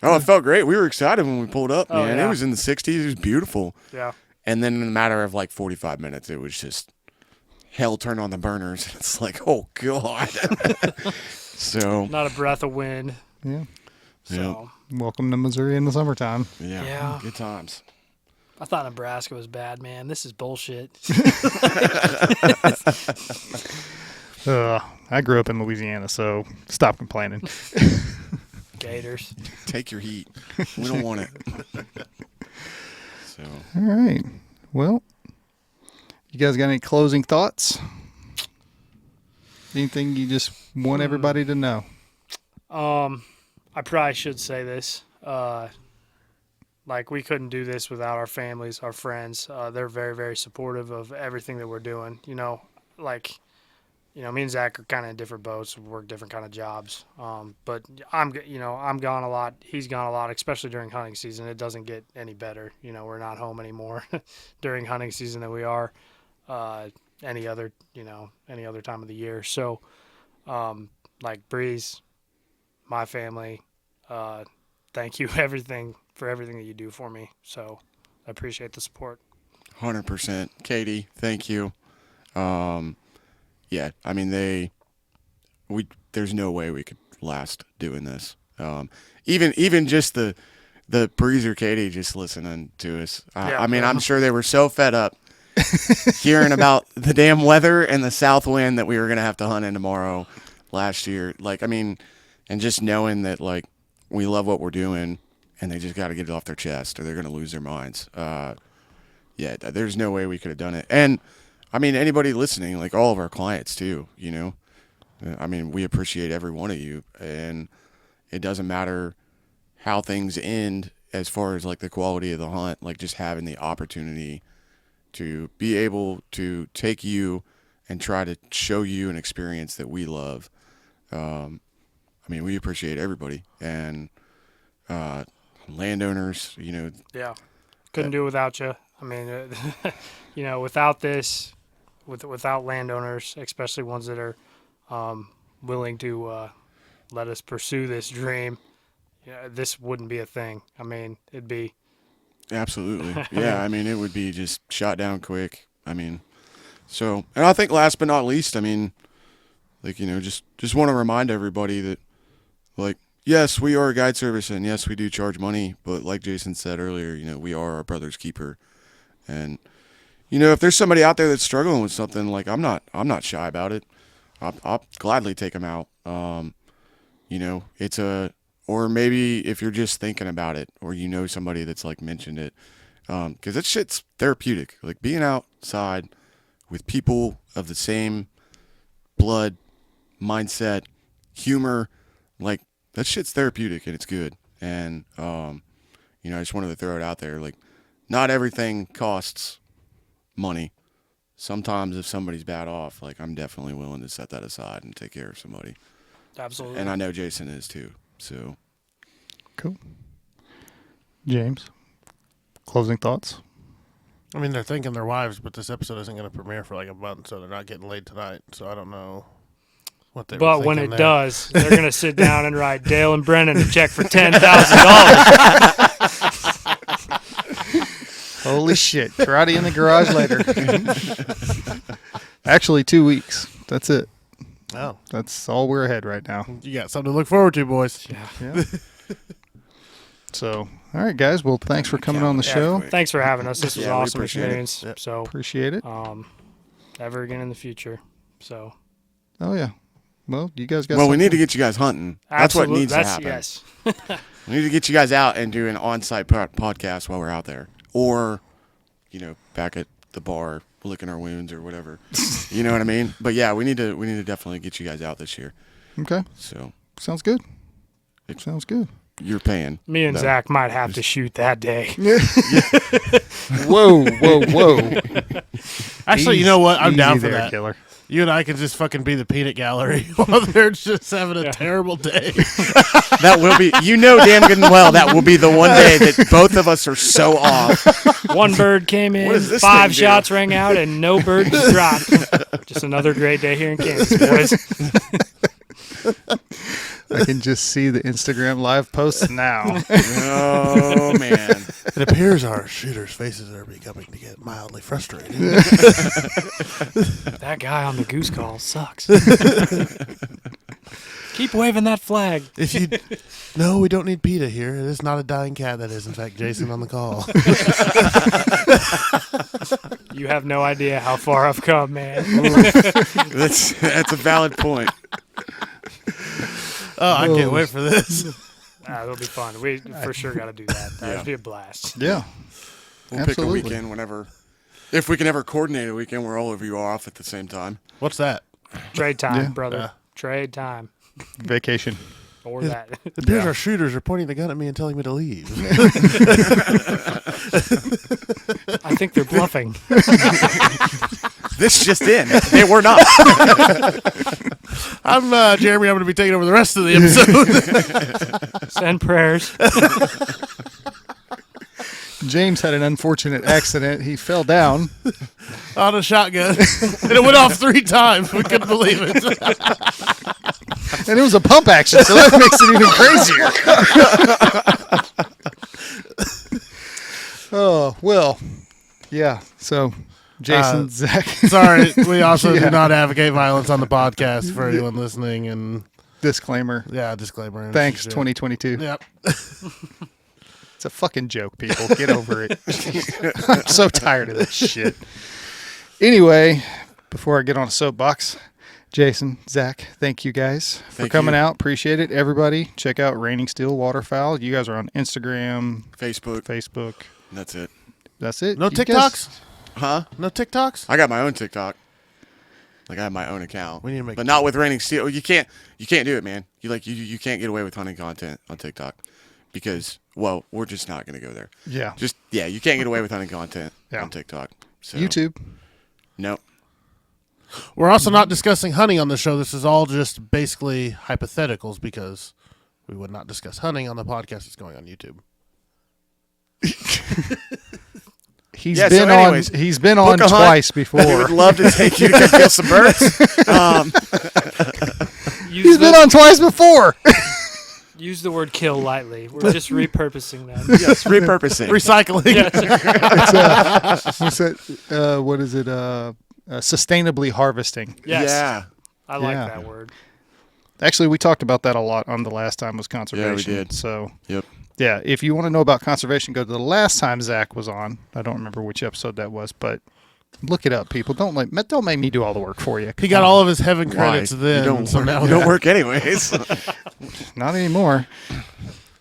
Oh, it felt great. We were excited when we pulled up, man. Yeah. It was in the 60s. It was beautiful. Yeah. And then in a matter of like 45 minutes, it was just hell turned on the burners. It's like, oh, God. So Not a breath of wind. Yeah. So Welcome to Missouri in the summertime. yeah, good times. I thought Nebraska was bad, man. This is bullshit. I grew up in Louisiana, so stop complaining. Gators. Take your heat. We don't want it. So All right. Well, you guys got any closing thoughts? Anything you just want everybody to know? I probably should say this. Like, we couldn't do this without our families, our friends. They're very, very supportive of everything that we're doing. You know, like, me and Zach are kind of in different boats. We work different kind of jobs. But I'm gone a lot. He's gone a lot, especially during hunting season. It doesn't get any better. We're not home anymore during hunting season than we are any other time of the year. So, like Breeze, my family, thank you for everything that you do for me. So I appreciate the support. 100%. Katie, thank you. Yeah, I mean, there's no way we could last doing this. Even just the Breezer Katie just listening to us. I mean, I'm sure they were so fed up hearing about the damn weather and the south wind that we were going to have to hunt in tomorrow last year. Like, I mean, and just knowing that, like, we love what we're doing and they just got to get it off their chest or they're going to lose their minds. Yeah, there's no way we could have done it. And, I mean, anybody listening, like all of our clients too, I mean, we appreciate every one of you. And it doesn't matter how things end as far as, like, the quality of the hunt, like just having the opportunity to be able to take you and try to show you an experience that we love. I mean, we appreciate everybody. And landowners, Yeah. Couldn't do it without you. I mean, without this, without landowners, especially ones that are willing to let us pursue this dream, this wouldn't be a thing. I mean, it'd be. Absolutely. Yeah, I mean, it would be just shot down quick. I mean, so, and I think last but not least, I mean, like, just want to remind everybody that, like, yes, we are a guide service, and yes, we do charge money, but like Jason said earlier, we are our brother's keeper. And, if there's somebody out there that's struggling with something, like, I'm not shy about it. I'll gladly take them out. Or maybe if you're just thinking about it, or somebody that's, like, mentioned it, because that shit's therapeutic. Like, being outside with people of the same blood, mindset, humor, like, that shit's therapeutic and it's good. And, I just wanted to throw it out there. Like, not everything costs money. Sometimes if somebody's bad off, like, I'm definitely willing to set that aside and take care of somebody. Absolutely. And I know Jason is too. So Cool. James, closing thoughts? I mean, they're thanking their wives, but this episode isn't going to premiere for like a month, so they're not getting laid tonight. So I don't know what they were But when it thinking there. does, they're going to sit down and write Dale and Brennan a check for $10,000. Holy shit. Karate in the garage later. Actually, 2 weeks. That's it. Oh, That's all we're ahead right now. you got something to look forward to, boys. Yeah. So, all right, guys. Well, thanks for coming on the show. Thanks for having us. This was Yeah, we awesome appreciate it. experience. Yep. So, Appreciate it. ever again in the future. So, Oh, yeah. Well, you guys got Well, we something? need to get you guys hunting. That's what needs to happen. Yes. We need to get you guys out and do an on-site podcast while we're out there. Or, back at the bar licking our wounds or whatever. You know what I mean? But yeah, we need to definitely get you guys out this year. Okay. So Sounds good. Sounds good. you're paying. Me and though. Zach might have to shoot that day. Whoa, whoa, whoa. Actually, you know what? I'm Easy down for there, that. Killer. You and I can just fucking be the peanut gallery while they're just having a terrible day. That will be, damn good and well, that will be the one day that both of us are so off. One bird came in, does this 5 thing do? shots rang out, and no bird was dropped. Just another great day here in Kansas, boys. I can just see the Instagram live posts now. Oh, man. It appears our shooters' faces are becoming to get mildly frustrated. That guy on the goose call sucks. Keep waving that flag. If you, no, we don't need PETA here. It is not a dying cat. That is, in fact, Jason on the call. You have no idea how far I've come, man. That's a valid point. Oh, I can't wait for this. It'll be fun. We for sure got to do that. That'd be a blast. Yeah. We'll Absolutely. pick a weekend whenever. If we can ever coordinate a weekend where all of you are off at the same time. What's that? Trade time, Yeah. brother. Trade time. Vacation. Or that. It appears our shooters are pointing the gun at me and telling me to leave. I think they're bluffing. This just in. They were not. I'm Jeremy. I'm going to be taking over the rest of the episode. Send prayers. James had an unfortunate accident. He fell down. On a shotgun. And it went off 3 times. We couldn't believe it. And it was a pump action, so that makes it even crazier. Oh, well, yeah. So, Jason, Zach. Sorry. We also do not advocate violence on the podcast for anyone listening. And Disclaimer. yeah, disclaimer. and Thanks, shit. 2022. Yep. It's a fucking joke, people. Get over it. I'm so tired of this shit. Anyway, before I get on a soapbox, Jason, Zach, thank you guys for Thank coming you. out. Appreciate it. Everybody, check out Raining Steel Waterfowl. You guys are on Instagram, Facebook. Facebook. That's it. That's it. No You guys- TikToks? Huh? No TikToks? I got my own TikTok. Like I have my own account. We need to make but not with Raining Steel. You can't do it, man. You can't get away with hunting content on TikTok because we're just not going to go there. Yeah. You can't get away with hunting content Yeah. on TikTok. So YouTube. Nope. We're also not discussing hunting on the show. This is all just basically hypotheticals because we would not discuss hunting on the podcast that's going on YouTube. He's Yeah, been so anyways, on. He's been on book a hunt. twice We before. would love to take you to go kill some birds. He's been on twice before. Use the word kill lightly. We're just repurposing them. Yes, repurposing. Recycling. What's that? What is it? Sustainably harvesting. Yes. Yeah. I like Yeah. that word. Actually, we talked about that a lot on the last time was conservation. did. So, Yep. yeah, if you want to know about conservation, go to the last time Zach was on. I don't remember which episode that was, but look it up, people. Don't make me do all the work for you. He got all of his heaven Why? credits then. You don't, so work, now you don't work anyways. Not anymore.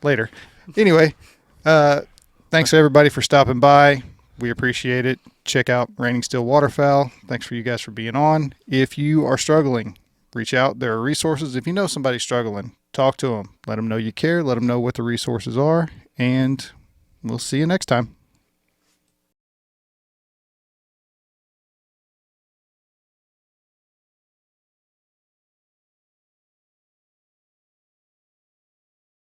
Later. Anyway, thanks everybody for stopping by. We appreciate it. Check out Raining Steel Waterfowl. Thanks for you guys for being on. If you are struggling, reach out. There are resources. If you know somebody struggling, talk to them. Let them know you care. Let them know what the resources are. And we'll see you next time.